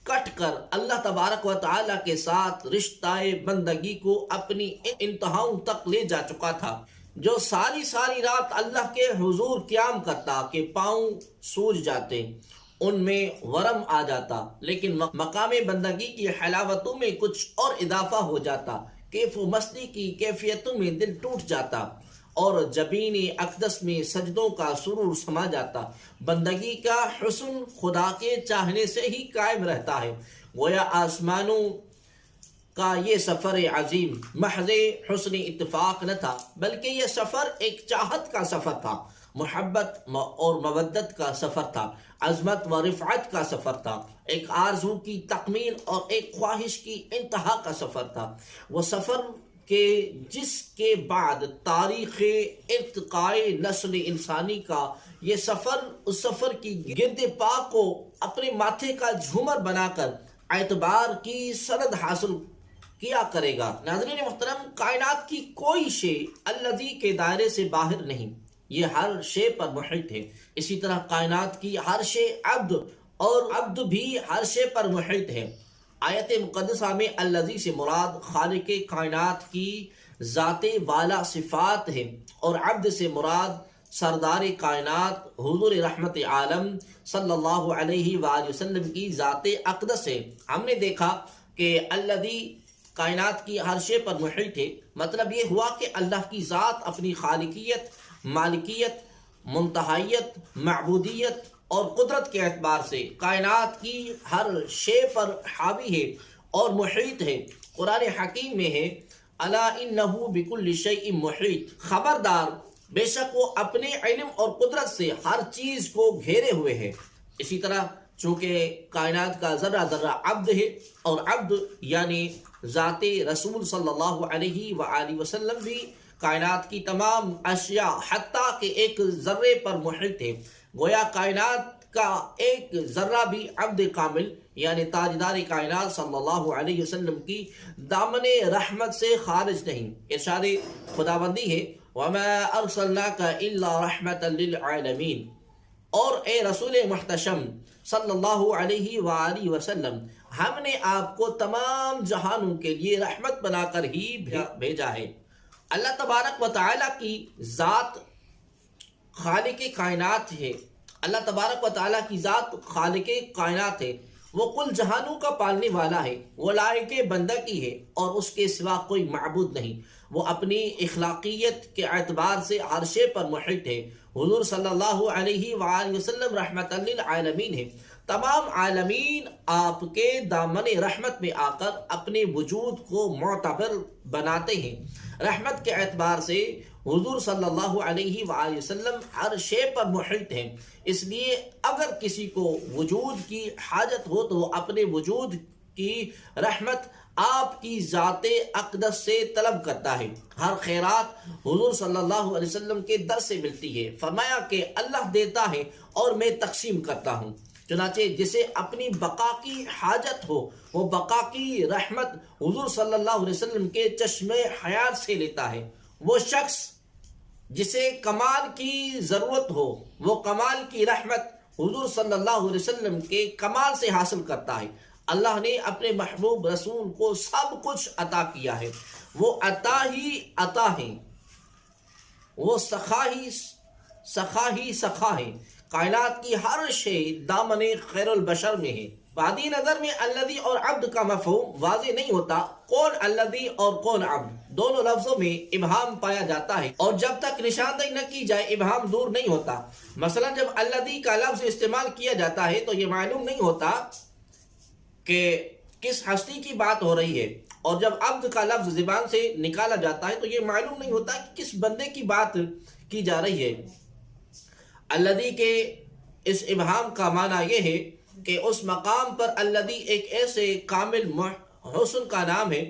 کٹ کر اللہ تبارک و تعالی کے ساتھ رشتہ بندگی کو اپنی انتہاؤں تک لے جا چکا تھا، جو ساری رات اللہ کے حضور قیام کرتا کہ پاؤں سوج جاتے، ان میں ورم آ جاتا، لیکن مقام بندگی کی حلاوتوں میں کچھ اور اضافہ ہو جاتا، کیف و مستی کی کیفیتوں میں دل ٹوٹ جاتا اور جبین اقدس میں سجدوں کا سرور سما جاتا۔ بندگی کا حسن خدا کے چاہنے سے ہی قائم رہتا ہے۔ گویا آسمانوں کا یہ سفر عظیم محض حسن اتفاق نہ تھا، بلکہ یہ سفر ایک چاہت کا سفر تھا، محبت اور مودت کا سفر تھا، عظمت و رفعت کا سفر تھا، ایک آرزو کی تکمیل اور ایک خواہش کی انتہا کا سفر تھا۔ وہ سفر کہ جس کے بعد تاریخ ارتقاء نسل انسانی کا یہ سفر اس سفر کی گرد پا کو اپنے ماتھے کا جھومر بنا کر اعتبار کی سند حاصل کیا کرے گا۔ ناظرین محترم، کائنات کی کوئی شے الذی کے دائرے سے باہر نہیں، یہ ہر شے پر محیط ہے۔ اسی طرح کائنات کی ہر شے عبد اور عبد بھی ہر شے پر محیط ہے۔ آیت مقدسہ میں الذی سے مراد خالق کائنات کی ذات والا صفات ہے، اور عبد سے مراد سردار کائنات حضور رحمت عالم صلی اللہ علیہ وآلہ وسلم کی ذات اقدس ہے۔ ہم نے دیکھا کہ الذی کائنات کی ہر شے پر محیط ہے، مطلب یہ ہوا کہ اللہ کی ذات اپنی خالقیت، مالکیت، منتہائیت، معبودیت اور قدرت کے اعتبار سے کائنات کی ہر شے پر حاوی ہے اور محیط ہے۔ قرآن حکیم میں ہے الا انہ بکل شیء محیط، خبردار بے شک وہ اپنے علم اور قدرت سے ہر چیز کو گھیرے ہوئے ہے۔ اسی طرح چونکہ کائنات کا ذرہ ذرہ عبد ہے، اور عبد یعنی ذات رسول صلی اللہ علیہ وآلہ وسلم بھی کائنات کی تمام اشیاء حتیٰ کہ ایک ذرے پر محیط ہے۔ گویا کائنات کا ایک ذرہ بھی عبد کامل یعنی تاجدار کائنات صلی اللہ علیہ وسلم کی دامن رحمت سے خارج نہیں۔ ارشاد خداوندی ہے وَمَا أَرْسَلْنَاكَ إِلَّا رَحْمَةً لِلْعَالَمِينَ، اور اے رسول محتشم صلی اللہ علیہ وآلہ وسلم، ہم نے آپ کو تمام جہانوں کے لیے رحمت بنا کر ہی بھیجا ہے۔ اللہ تبارک و تعالیٰ کی ذات خالق کائنات ہے، اللہ تبارک و تعالیٰ کی ذات خالق کائنات ہے، وہ کل جہانوں کا پالنے والا ہے، وہ لائق بندگی ہے اور اس کے سوا کوئی معبود نہیں۔ وہ اپنی اخلاقیت کے اعتبار سے ہر شے پر محیط ہے۔ حضور صلی اللہ علیہ وآلہ وسلم رحمت للعالمین ہے۔ تمام عالمین آپ کے دامن رحمت میں آ کر اپنے وجود کو معتبر بناتے ہیں۔ رحمت کے اعتبار سے حضور صلی اللہ علیہ وآلہ وسلم ہر شے پر محیط ہیں، اس لیے اگر کسی کو وجود کی حاجت ہو تو وہ اپنے وجود کی رحمت آپ کی ذات اقدس سے طلب کرتا ہے۔ ہر خیرات حضور صلی اللہ علیہ وسلم کے در سے ملتی ہے۔ فرمایا کہ اللہ دیتا ہے اور میں تقسیم کرتا ہوں، چنانچہ جسے اپنی بقا کی حاجت ہو وہ بقا کی رحمت حضور صلی اللہ علیہ وسلم کے چشم حیات سے لیتا ہے۔ وہ شخص جسے کمال کی ضرورت ہو وہ کمال کی رحمت حضور صلی اللہ علیہ وسلم کے کمال سے حاصل کرتا ہے۔ اللہ نے اپنے محبوب رسول کو سب کچھ عطا کیا ہے، وہ عطا ہی عطا ہیں، وہ سخا ہی سخا ہیں۔ کائنات کی ہر شے دامن خیر البشر میں ہے۔ بادی نظر میں الذی اور عبد کا مفہوم واضح نہیں ہوتا، کون الذی اور کون عبد، دونوں لفظوں میں ابہام پایا جاتا ہے، اور جب تک نشاندہی نہ کی جائے ابہام دور نہیں ہوتا۔ مثلا جب الذی کا لفظ استعمال کیا جاتا ہے تو یہ معلوم نہیں ہوتا کہ کس ہستی کی بات ہو رہی ہے، اور جب عبد کا لفظ زبان سے نکالا جاتا ہے تو یہ معلوم نہیں ہوتا کہ کس بندے کی بات کی جا رہی ہے۔ الذی کے اس ابہام کا معنی یہ ہے کہ اس مقام پر الذی ایک ایسے کامل حسن کا نام ہے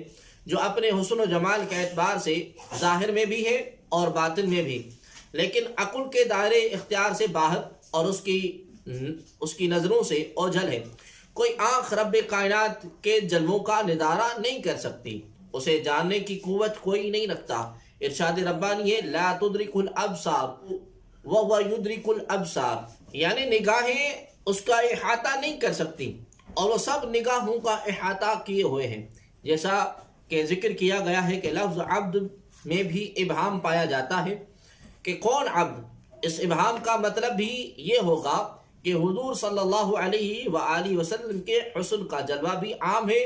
جو اپنے حسن و جمال کے اعتبار سے ظاہر میں بھی ہے اور باطن میں بھی، لیکن عقل کے دائرے اختیار سے باہر اور اس کی نظروں سے اوجھل ہے۔ کوئی آنکھ رب کائنات کے جلووں کا نظارہ نہیں کر سکتی، اسے جاننے کی قوت کوئی نہیں رکھتا۔ ارشاد ربانی ہے لا تدرک الابصار وهو یدرک الابصار، یعنی نگاہیں اس کا احاطہ نہیں کر سکتی اور وہ سب نگاہوں کا احاطہ کیے ہوئے ہیں۔ جیسا کہ ذکر کیا گیا ہے کہ لفظ عبد میں بھی ابہام پایا جاتا ہے کہ کون عبد، اس ابہام کا مطلب بھی یہ ہوگا کہ حضور صلی اللہ علیہ وآلہ وسلم کے حسن کا جلوہ بھی عام ہے،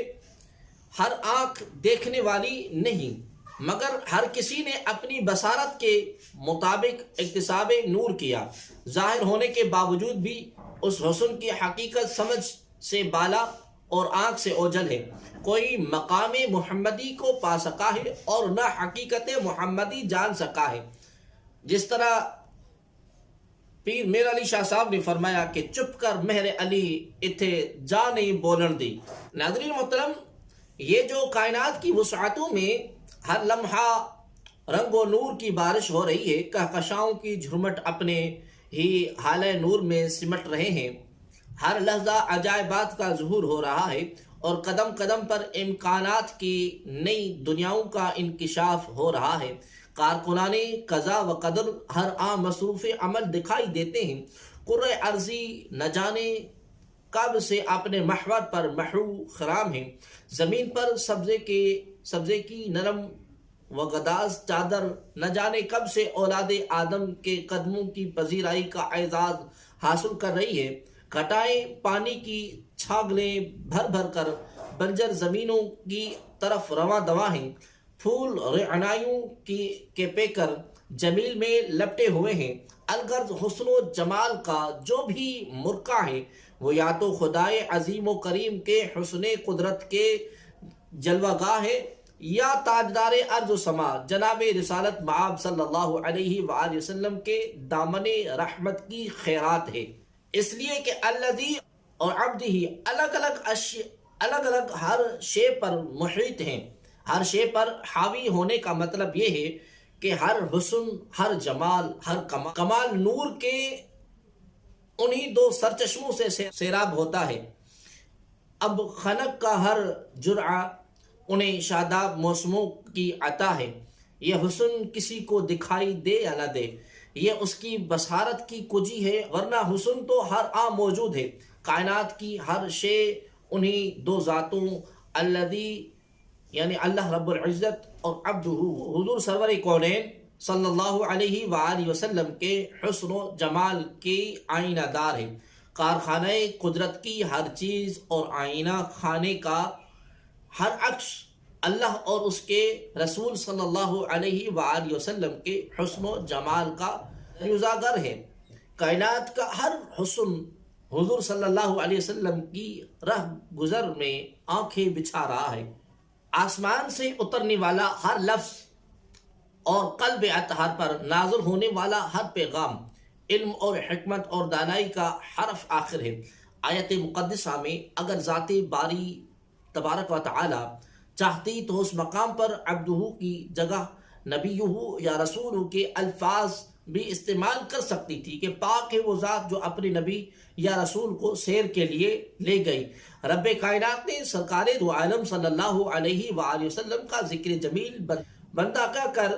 ہر آنکھ دیکھنے والی نہیں، مگر ہر کسی نے اپنی بصارت کے مطابق اکتساب نور کیا، ظاہر ہونے کے باوجود بھی اس حسن کی حقیقت سمجھ سے بالا اور آنکھ سے اوجھل ہے۔ کوئی مقام محمدی کو پا سکا ہے اور نہ حقیقت محمدی جان سکا ہے۔ جس طرح پیر میر علی شاہ صاحب نے فرمایا کہ چپ کر مہر علی اتھے جا نہیں بولن دی۔ ناظرین محترم، یہ جو کائنات کی وسعتوں میں ہر لمحہ رنگ و نور کی بارش ہو رہی ہے، کہکشاؤں کی جھرمٹ اپنے ہی حالہ نور میں سمٹ رہے ہیں، ہر لحظہ عجائبات کا ظہور ہو رہا ہے اور قدم قدم پر امکانات کی نئی دنیاؤں کا انکشاف ہو رہا ہے۔ کارکنان قضا و قدر ہر عام مصروف عمل دکھائی دیتے ہیں۔ کرۂ ارضی نہ جانے کب سے اپنے محور پر محو خرام ہے۔ زمین پر سبزے کی نرم و گداز چادر نہ جانے کب سے اولاد آدم کے قدموں کی پذیرائی کا اعزاز حاصل کر رہی ہے۔ گھٹائیں پانی کی چھاگلیں بھر بھر کر بنجر زمینوں کی طرف رواں دواں ہیں۔ پھول رعنائیوں کے پیکر جمیل میں لپٹے ہوئے ہیں۔ الغرض حسن و جمال کا جو بھی مرقع ہے وہ یا تو خدائے عظیم و کریم کے حسن قدرت کے جلوہ گاہ ہے یا تاجدار ارض و سما جناب رسالت مآب صلی اللہ علیہ وآلہ وسلم کے دامن رحمت کی خیرات ہے۔ اس لیے کہ الذی اور عبد ہی الگ الگ ہر شے پر محیط ہیں۔ ہر شے پر حاوی ہونے کا مطلب یہ ہے کہ ہر حسن، ہر جمال، ہر کمال نور کے انہی دو سرچشموں سے سیراب ہوتا ہے۔ اب خنق کا ہر جرعہ انہیں شاداب موسموں کی عطا ہے۔ یہ حسن کسی کو دکھائی دے یا نہ دے، یہ اس کی بصارت کی کجی ہے، ورنہ حسن تو ہر عام موجود ہے۔ کائنات کی ہر شے انہی دو ذاتوں الذی یعنی اللہ رب العزت اور عبدہ حضور سرور کونین صلی اللہ علیہ وآلہ وسلم کے حسن و جمال کی آئینہ دار ہے۔ کارخانہ قدرت کی ہر چیز اور آئینہ خانے کا ہر عکس اللہ اور اس کے رسول صلی اللہ علیہ وآلہ وسلم کے حسن و جمال کا اجاگر ہے۔ کائنات کا ہر حسن حضور صلی اللہ علیہ وسلم کی رہ گزر میں آنکھیں بچھا رہا ہے۔ آسمان سے اترنے والا ہر لفظ اور قلب اطہر پر نازل ہونے والا ہر پیغام علم اور حکمت اور دانائی کا حرف آخر ہے۔ آیت مقدسہ میں اگر ذات باری تبارک و تعالی چاہتی تو اس مقام پر عبدہ کی جگہ نبیہ یا رسول کے الفاظ بھی استعمال کر سکتی تھی کہ پاک ہے وہ ذات جو اپنے نبی یا رسول کو سیر کے لیے لے گئی۔ رب کائنات نے سرکار دو عالم صلی اللہ علیہ وآلہ وسلم کا ذکر جمیل بندہ کر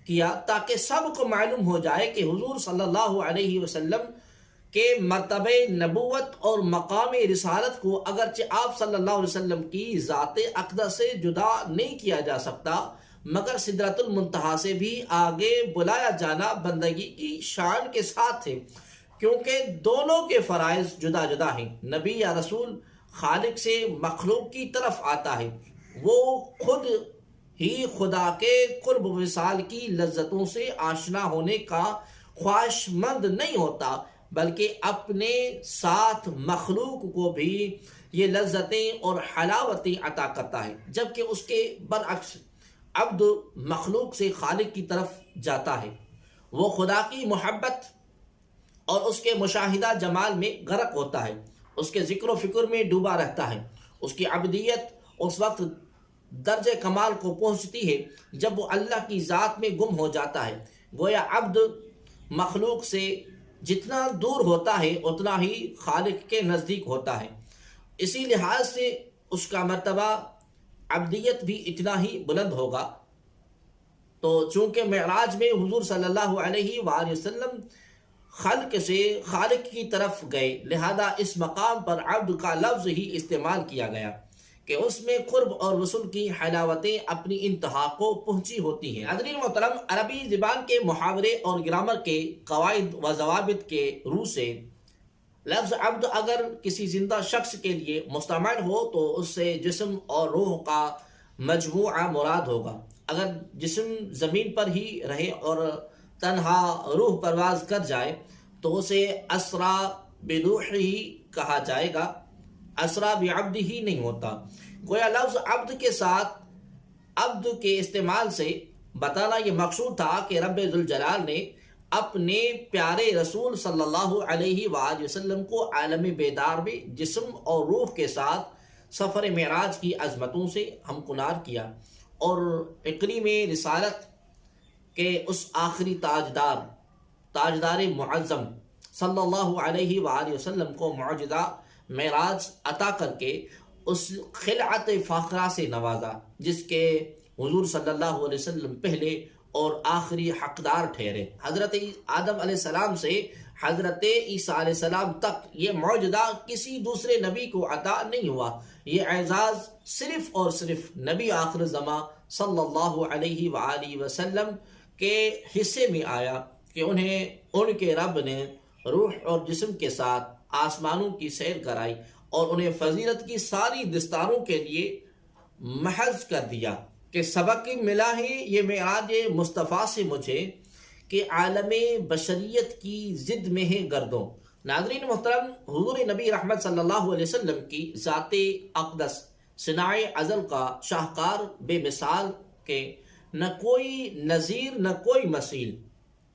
کیا تاکہ سب کو معلوم ہو جائے کہ حضور صلی اللہ علیہ وسلم کے مرتبہ نبوت اور مقام رسالت کو اگرچہ آپ صلی اللہ علیہ وسلم کی ذات اقدس سے جدا نہیں کیا جا سکتا، مگر سدرۃ المنتہا سے بھی آگے بلایا جانا بندگی کی شان کے ساتھ ہے، کیونکہ دونوں کے فرائض جدا جدا ہیں۔ نبی یا رسول خالق سے مخلوق کی طرف آتا ہے، وہ خود ہی خدا کے قرب وصال کی لذتوں سے آشنا ہونے کا خواہش مند نہیں ہوتا، بلکہ اپنے ساتھ مخلوق کو بھی یہ لذتیں اور حلاوتیں عطا کرتا ہے، جبکہ اس کے برعکس عبد مخلوق سے خالق کی طرف جاتا ہے، وہ خدا کی محبت اور اس کے مشاہدہ جمال میں غرق ہوتا ہے، اس کے ذکر و فکر میں ڈوبا رہتا ہے۔ اس کی عبدیت اس وقت درجہ کمال کو پہنچتی ہے جب وہ اللہ کی ذات میں گم ہو جاتا ہے۔ گویا عبد مخلوق سے جتنا دور ہوتا ہے اتنا ہی خالق کے نزدیک ہوتا ہے، اسی لحاظ سے اس کا مرتبہ عبدیت بھی اتنا ہی بلند ہوگا۔ تو چونکہ معراج میں حضور صلی اللہ علیہ وآلہ وسلم خلق سے خالق کی طرف گئے، لہذا اس مقام پر عبد کا لفظ ہی استعمال کیا گیا کہ اس میں قرب اور وصول کی حلاوتیں اپنی انتہا کو پہنچی ہوتی ہیں۔ حضرین محترم، عربی زبان کے محاورے اور گرامر کے قواعد و ضوابط کے روح سے لفظ عبد اگر کسی زندہ شخص کے لیے مستعمل ہو تو اس سے جسم اور روح کا مجموعہ مراد ہوگا۔ اگر جسم زمین پر ہی رہے اور تنہا روح پرواز کر جائے تو اسے اسرا بروح ہی کہا جائے گا، اسرا بعبد ہی نہیں ہوتا۔ گویا لفظ عبد کے ساتھ عبد کے استعمال سے بتانا یہ مقصود تھا کہ رب ذوالجلال نے اپنے پیارے رسول صلی اللہ علیہ وآلہ وسلم کو عالم بیدار میں جسم اور روح کے ساتھ سفر معراج کی عظمتوں سے ہمکنار کیا، اور اقلیم رسالت کے اس آخری تاجدار معظم صلی اللہ علیہ وآلہ وسلم کو معجزہ معراج عطا کر کے اس خلعت فاخرہ سے نوازا جس کے حضور صلی اللہ علیہ وسلم پہلے اور آخری حقدار ٹھہرے۔ حضرت آدم علیہ السلام سے حضرت عیسیٰ علیہ السلام تک یہ معجزہ کسی دوسرے نبی کو عطا نہیں ہوا، یہ اعزاز صرف اور صرف نبی آخر زمان صلی اللہ علیہ وآلہ وسلم کے حصے میں آیا کہ انہیں ان کے رب نے روح اور جسم کے ساتھ آسمانوں کی سیر کرائی اور انہیں فضیلت کی ساری دستاروں کے لیے محض کر دیا کہ سبق ملا ہے یہ معراج مصطفیٰ سے مجھے کہ عالم بشریت کی ضد میں ہے گردوں۔ ناظرین محترم، حضور نبی رحمت صلی اللہ علیہ وسلم کی ذات اقدس صناع ازل کا شاہکار بے مثال کے نہ کوئی نظیر نہ کوئی مثیل،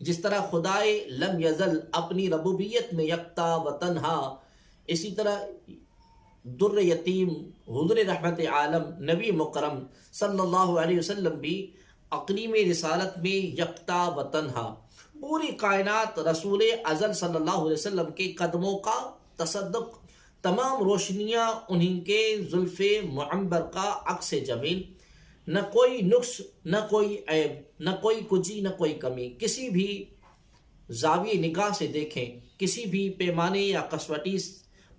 جس طرح خدائے لم یزل اپنی ربوبیت میں یکتا و تنہا، اسی طرح در یتیم حضور رحمت عالم نبی مکرم صلی اللہ علیہ وسلم بھی اقلیم رسالت میں یکتا و تنہا، پوری کائنات رسول ازل صلی اللہ علیہ وسلم کے قدموں کا تصدق، تمام روشنیاں انہی کے زلف معمبر کا عکس جمیل، نہ کوئی نقص نہ کوئی عیب نہ کوئی کجی نہ کوئی کمی، کسی بھی زاویہ نگاہ سے دیکھیں، کسی بھی پیمانے یا کسوٹی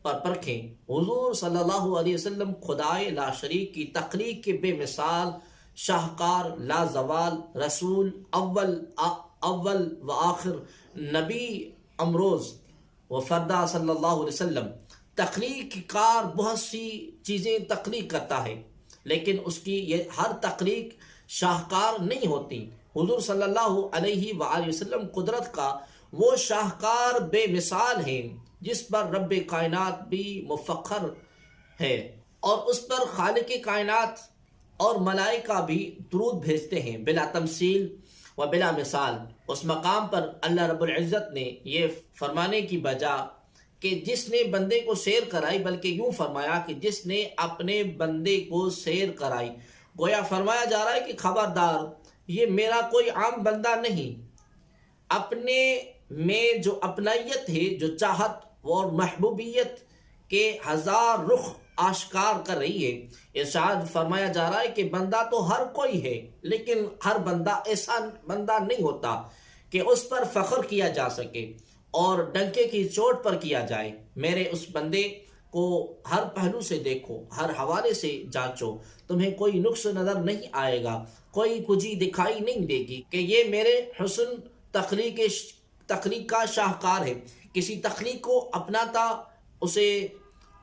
پر پرکھیں، حضور صلی اللہ علیہ وسلم خدائے لا شریک کی تخلیق کے بے مثال شاہکار لا زوال رسول اول و آخر نبی امروز و فردا صلی اللہ علیہ وسلم۔ تخلیق کار بہت سی چیزیں تخلیق کرتا ہے لیکن اس کی یہ ہر تخلیق شاہکار نہیں ہوتی۔ حضور صلی اللہ علیہ وآلہ وسلم قدرت کا وہ شاہکار بے مثال ہیں جس پر رب کائنات بھی مفخر ہے، اور اس پر خالق کائنات اور ملائکہ بھی درود بھیجتے ہیں بلا تمثیل و بلا مثال۔ اس مقام پر اللہ رب العزت نے یہ فرمانے کی بجا کہ جس نے بندے کو سیر کرائی، بلکہ یوں فرمایا کہ جس نے اپنے بندے کو سیر کرائی، گویا فرمایا جا رہا ہے کہ خبردار یہ میرا کوئی عام بندہ نہیں، اپنے میں جو اپنائیت ہے، جو چاہت اور محبوبیت کے ہزار رخ آشکار کر رہی ہے۔ ارشاد فرمایا جا رہا ہے کہ بندہ تو ہر کوئی ہے لیکن ہر بندہ ایسا بندہ نہیں ہوتا کہ اس پر فخر کیا جا سکے اور ڈنکے کی چوٹ پر کیا جائے۔ میرے اس بندے کو ہر پہلو سے دیکھو، ہر حوالے سے جانچو، تمہیں کوئی نقص نظر نہیں آئے گا، کوئی کجی دکھائی نہیں دے گی کہ یہ میرے حسن تخلیق کا شاہکار ہے۔ کسی تخلیق کو اپناتا اسے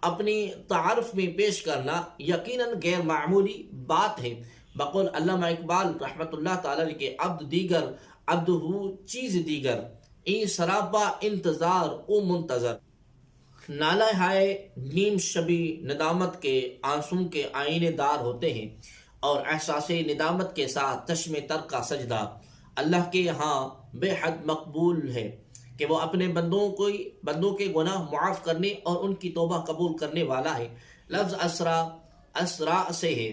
اپنی تعارف میں پیش کرنا یقیناً غیر معمولی بات ہے۔ بقول علامہ اقبال رحمۃ اللہ تعالی کے عبد دیگر عبد ہو چیز دیگر، این سراپا انتظار او منتظر۔ نالہ ہائے نیم شبی ندامت کے آنسوں کے آئینے دار ہوتے ہیں، اور احساس ندامت کے ساتھ چشم تر کا سجدہ اللہ کے ہاں بے حد مقبول ہے کہ وہ اپنے بندوں کے گناہ معاف کرنے اور ان کی توبہ قبول کرنے والا ہے۔ لفظ اسرا سے ہے۔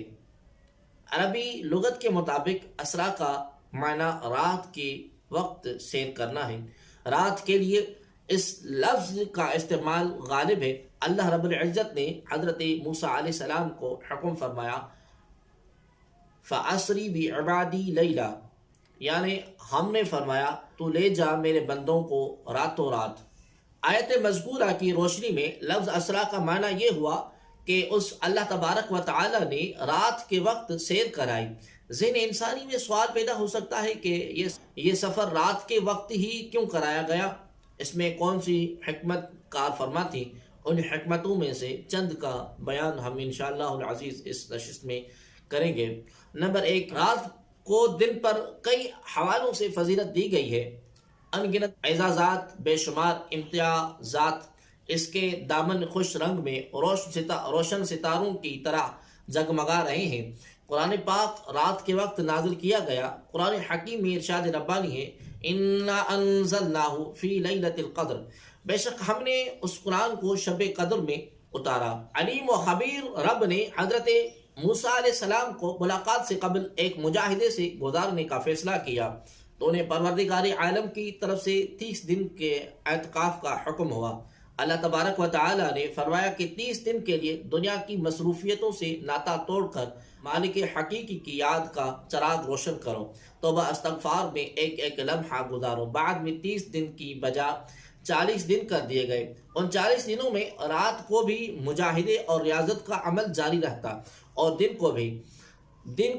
عربی لغت کے مطابق اسرا کا معنی رات کے وقت سیر کرنا ہے۔ رات کے لیے اس لفظ کا استعمال غالب ہے۔ اللہ رب العزت نے حضرت موسیٰ علیہ السلام کو حکم فرمایا فَأَسْرِ بِعِبَادِي لَيْلًا، یعنی ہم نے فرمایا تو لے جا میرے بندوں کو راتوں رات۔ آیت مذکورہ کی روشنی میں لفظ اسرا کا معنی یہ ہوا کہ اس اللہ تبارک و تعالی نے رات کے وقت سیر کرائی۔ ذہن انسانی میں سوال پیدا ہو سکتا ہے کہ یہ سفر رات کے وقت ہی کیوں کرایا گیا؟ اس میں کون سی حکمت کار فرما تھی؟ ان حکمتوں میں سے چند کا بیان ہم انشاءاللہ العزیز اس نشست میں کریں گے۔ نمبر 1، رات کو دن پر کئی حوالوں سے فضیلت دی گئی ہے۔ ان گنت اعزازات، بے شمار امتیازات اس کے دامن خوش رنگ میں روشن ستاروں کی طرح جگمگا رہے ہیں۔ قرآن پاک رات کے وقت نازل کیا گیا۔ قرآن حکیم میں ارشاد ربانی ہے اِنَّا أَنزَلْنَاهُ فِي لَيْلَةِ الْقَدْرِ، بے شک ہم نے اس قرآن کو شب قدر میں اتارا۔ علیم و خبیر رب نے حضرت موسیٰ علیہ السلام کو ملاقات سے قبل ایک مجاہدے سے گزارنے کا فیصلہ کیا تو انہیں پروردگار عالم کی طرف سے 30 دن کے اعتکاف کا حکم ہوا۔ اللہ تبارک و تعالی نے فرمایا کہ 30 دن کے لیے دنیا کی مصروفیتوں سے ناطہ توڑ کر مالک حقیقی کی یاد کا چراغ روشن کرو، توبہ استغفار میں ایک ایک لمحہ گزارو۔ بعد میں 30 دن کی بجا 40 دن کر دیے گئے۔ ان 40 دنوں میں رات کو بھی مجاہدے اور ریاضت کا عمل جاری رہتا اور دن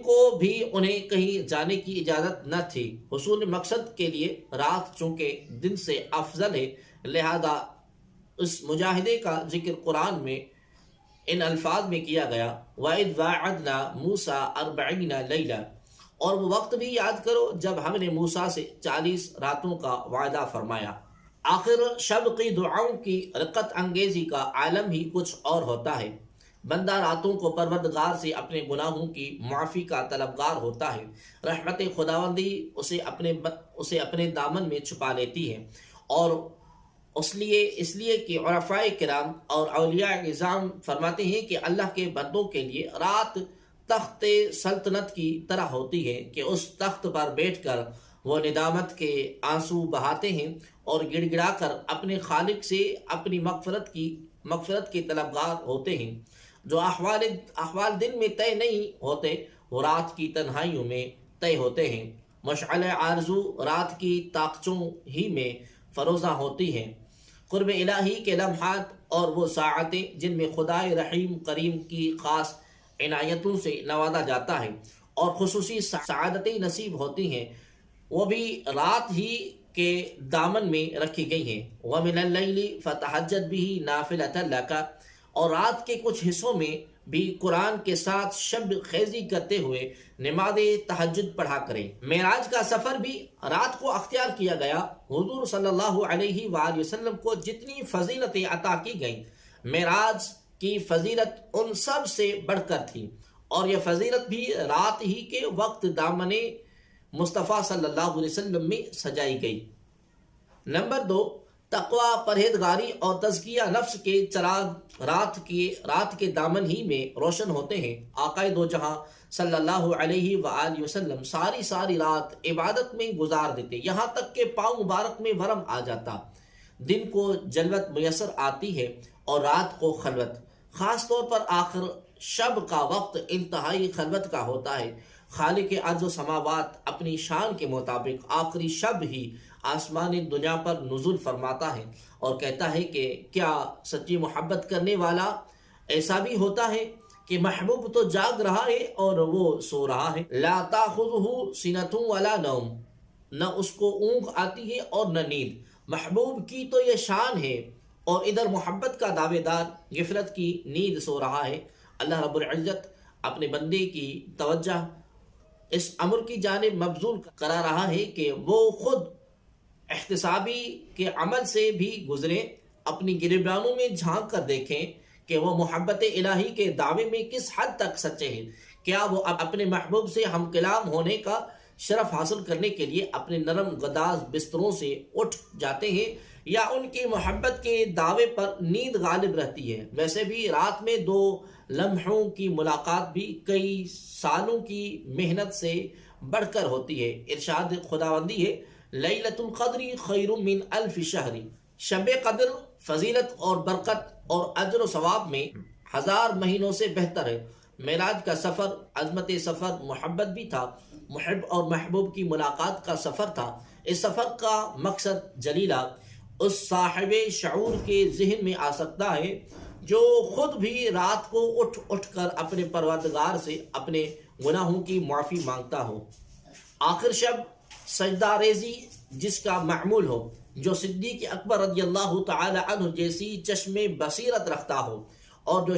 کو بھی انہیں کہیں جانے کی اجازت نہ تھی۔ حصول مقصد کے لیے رات چونکہ دن سے افضل ہے، لہذا اس مجاہدے کا ذکر قرآن میں ان الفاظ میں کیا گیا وَإِذْ وَاعَدْنَا مُوسَىٰ 40 لَيْلَةً، اور وہ وقت بھی یاد کرو جب ہم نے موسیٰ سے 40 راتوں کا وعدہ فرمایا۔ آخر شب کی دعاؤں کی رقت انگیزی کا عالم ہی کچھ اور ہوتا ہے۔ بندہ راتوں کو پروردگار سے اپنے گناہوں کی معافی کا طلبگار ہوتا ہے۔ رحمت خداوندی اسے اپنے دامن میں چھپا لیتی ہے، اور اس لیے کہ عرفاء کرام اور اولیاء اعظام فرماتے ہیں کہ اللہ کے بندوں کے لیے رات تخت سلطنت کی طرح ہوتی ہے کہ اس تخت پر بیٹھ کر وہ ندامت کے آنسو بہاتے ہیں اور گڑ گڑا کر اپنے خالق سے اپنی مغفرت کے طلبگار ہوتے ہیں۔ جو احوال دن میں طے نہیں ہوتے وہ رات کی تنہائیوں میں طے ہوتے ہیں۔ مشعل آرزو رات کی طاقچوں ہی میں فروزہ ہوتی ہیں۔ قرب الہی کے لمحات اور وہ ساعتیں جن میں خدائے رحیم کریم کی خاص عنایتوں سے نوازا جاتا ہے اور خصوصی سعادتیں نصیب ہوتی ہیں، وہ بھی رات ہی کے دامن میں رکھی گئی ہیں۔ وَمِنَ اللَّيْلِ فَتَحَجَّدْ بِهِ نَافِلَةً لَكَ، اور رات کے کچھ حصوں میں بھی قرآن کے ساتھ شب خیزی کرتے ہوئے نماز تہجد پڑھا کریں۔ معراج کا سفر بھی رات کو اختیار کیا گیا۔ حضور صلی اللہ علیہ وآلہ وسلم کو جتنی فضیلتیں عطا کی گئیں، معراج کی فضیلت ان سب سے بڑھ کر تھی، اور یہ فضیلت بھی رات ہی کے وقت دامن مصطفیٰ صلی اللہ علیہ وسلم میں سجائی گئی۔ نمبر 2، تقوی، پرہیزگاری اور تزکیہ نفس کے چراغ رات کے دامن ہی میں روشن ہوتے ہیں۔ آقائے دو جہاں صلی اللہ علیہ وآلہ وسلم ساری رات عبادت میں گزار دیتے، یہاں تک کہ پاؤں مبارک میں ورم آ جاتا۔ دن کو جلوت میسر آتی ہے اور رات کو خلوت۔ خاص طور پر آخر شب کا وقت انتہائی خلوت کا ہوتا ہے۔ خالق ارض و سماوات اپنی شان کے مطابق آخری شب ہی آسمان دنیا پر نزول فرماتا ہے اور کہتا ہے کہ کیا سچی محبت کرنے والا ایسا بھی ہوتا ہے کہ محبوب تو جاگ رہا ہے اور وہ سو رہا ہے۔ لا تاخذہ سنۃ ولا نوم، نہ اس کو اونگ آتی ہے اور نہ نیند۔ محبوب کی تو یہ شان ہے، اور ادھر محبت کا دعوے دار غفلت کی نیند سو رہا ہے۔ اللہ رب العزت اپنے بندے کی توجہ اس امر کی جانب مبذول کرا رہا ہے کہ وہ خود احتسابی کے عمل سے بھی گزریں، اپنی گریبانوں میں جھانک کر دیکھیں کہ وہ محبت الہی کے دعوے میں کس حد تک سچے ہیں۔ کیا وہ اپنے محبوب سے ہم کلام ہونے کا شرف حاصل کرنے کے لیے اپنے نرم گداز بستروں سے اٹھ جاتے ہیں، یا ان کی محبت کے دعوے پر نیند غالب رہتی ہے؟ ویسے بھی رات میں 2 لمحوں کی ملاقات بھی کئی سالوں کی محنت سے بڑھ کر ہوتی ہے۔ ارشاد خداوندی ہے لیلۃ القدر خیر من الف شہر، شب قدر فضیلت اور برکت اور اجر و ثواب میں 1000 مہینوں سے بہتر ہے۔ معراج کا سفر عظمت سفر محبت بھی تھا، محب اور محبوب کی ملاقات کا سفر تھا۔ اس سفر کا مقصد جلیلہ اس صاحب شعور کے ذہن میں آ سکتا ہے جو خود بھی رات کو اٹھ کر اپنے پروردگار سے اپنے گناہوں کی معافی مانگتا ہو۔ آخر شب سجدہ ریزی جس کا معمول ہو، جو صدیق اکبر رضی اللہ تعالی عنہ جیسی چشم بصیرت رکھتا ہو، اور جو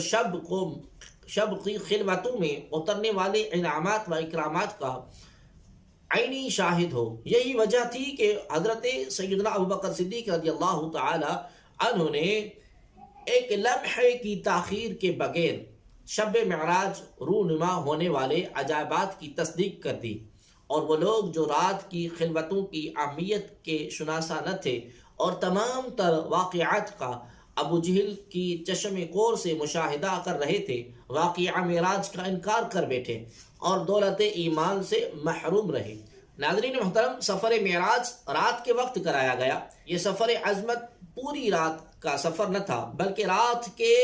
شب کی خلوتوں میں اترنے والے انعامات و اکرامات کا عینی شاہد ہو۔ یہی وجہ تھی کہ حضرت سیدنا ابوبکر صدیق رضی اللہ تعالی عنہ نے ایک لمحے کی تاخیر کے بغیر شب معراج رونما ہونے والے عجائبات کی تصدیق کر دی، اور وہ لوگ جو رات کی خلوتوں کی اہمیت کے شناسا نہ تھے اور تمام تر واقعات کا ابو جہل کی چشم کور سے مشاہدہ کر رہے تھے، واقعہ معراج کا انکار کر بیٹھے اور دولت ایمان سے محروم رہے۔ ناظرین محترم، سفر معراج رات کے وقت کرایا گیا۔ یہ سفر عظمت پوری رات کا سفر نہ تھا، بلکہ رات کے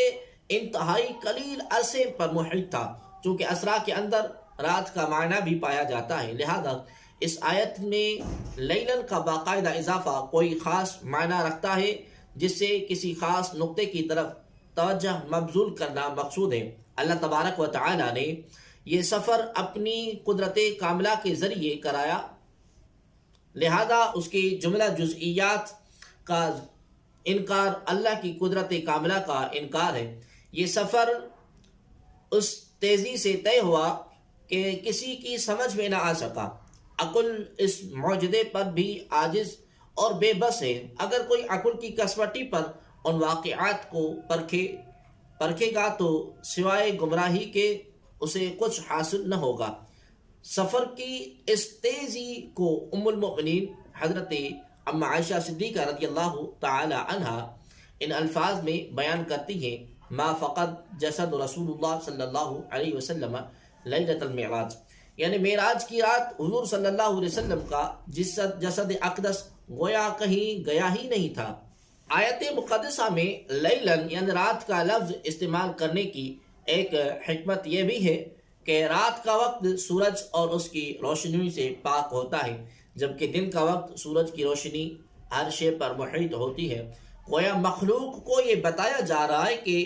انتہائی قلیل عرصے پر محیط تھا۔ چونکہ اسرا کے اندر رات کا معنی بھی پایا جاتا ہے، لہذا اس آیت میں لیلن کا باقاعدہ اضافہ کوئی خاص معنی رکھتا ہے، جس سے کسی خاص نقطے کی طرف توجہ مبذول کرنا مقصود ہے۔ اللہ تبارک و تعالی نے یہ سفر اپنی قدرت کاملہ کے ذریعے کرایا، لہذا اس کی جملہ جزئیات کا انکار اللہ کی قدرت کاملہ کا انکار ہے۔ یہ سفر اس تیزی سے طے ہوا کہ کسی کی سمجھ میں نہ آ سکا۔ عقل اس معجزے پر بھی عاجز اور بے بس ہے۔ اگر کوئی عقل کی کسوٹی پر ان واقعات کو پرکھے گا تو سوائے گمراہی کے اسے کچھ حاصل نہ ہوگا۔ سفر کی اس تیزی کو ام المؤمنین حضرت ام عائشہ صدیقہ رضی اللہ تعالی عنہا ان الفاظ میں بیان کرتی ہیں: ما فقد جسد رسول اللہ صلی اللہ علیہ وسلم لیلۃ المعراج، یعنی معراج کی رات حضور صلی اللہ علیہ وسلم کا جسد اقدس گویا کہیں گیا ہی نہیں تھا۔ آیت مقدسہ میں لیلن یعنی رات کا لفظ استعمال کرنے کی ایک حکمت یہ بھی ہے کہ رات کا وقت سورج اور اس کی روشنی سے پاک ہوتا ہے، جبکہ دن کا وقت سورج کی روشنی ہر شے پر محیط ہوتی ہے۔ گویا مخلوق کو یہ بتایا جا رہا ہے کہ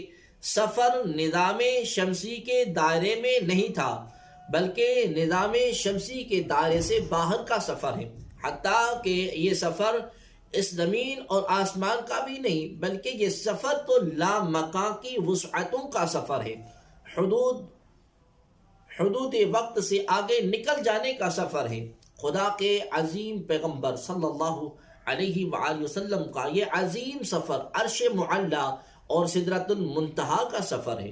سفر نظام شمسی کے دائرے میں نہیں تھا، بلکہ نظام شمسی کے دائرے سے باہر کا سفر ہے، حتیٰ کہ یہ سفر اس زمین اور آسمان کا بھی نہیں، بلکہ یہ سفر تو لامکان کی وسعتوں کا سفر ہے، حدود وقت سے آگے نکل جانے کا سفر ہے۔ خدا کے عظیم پیغمبر صلی اللہ علیہ وآلہ وسلم کا یہ عظیم سفر عرش معلی اور سدرۃ المنتہا کا سفر ہے۔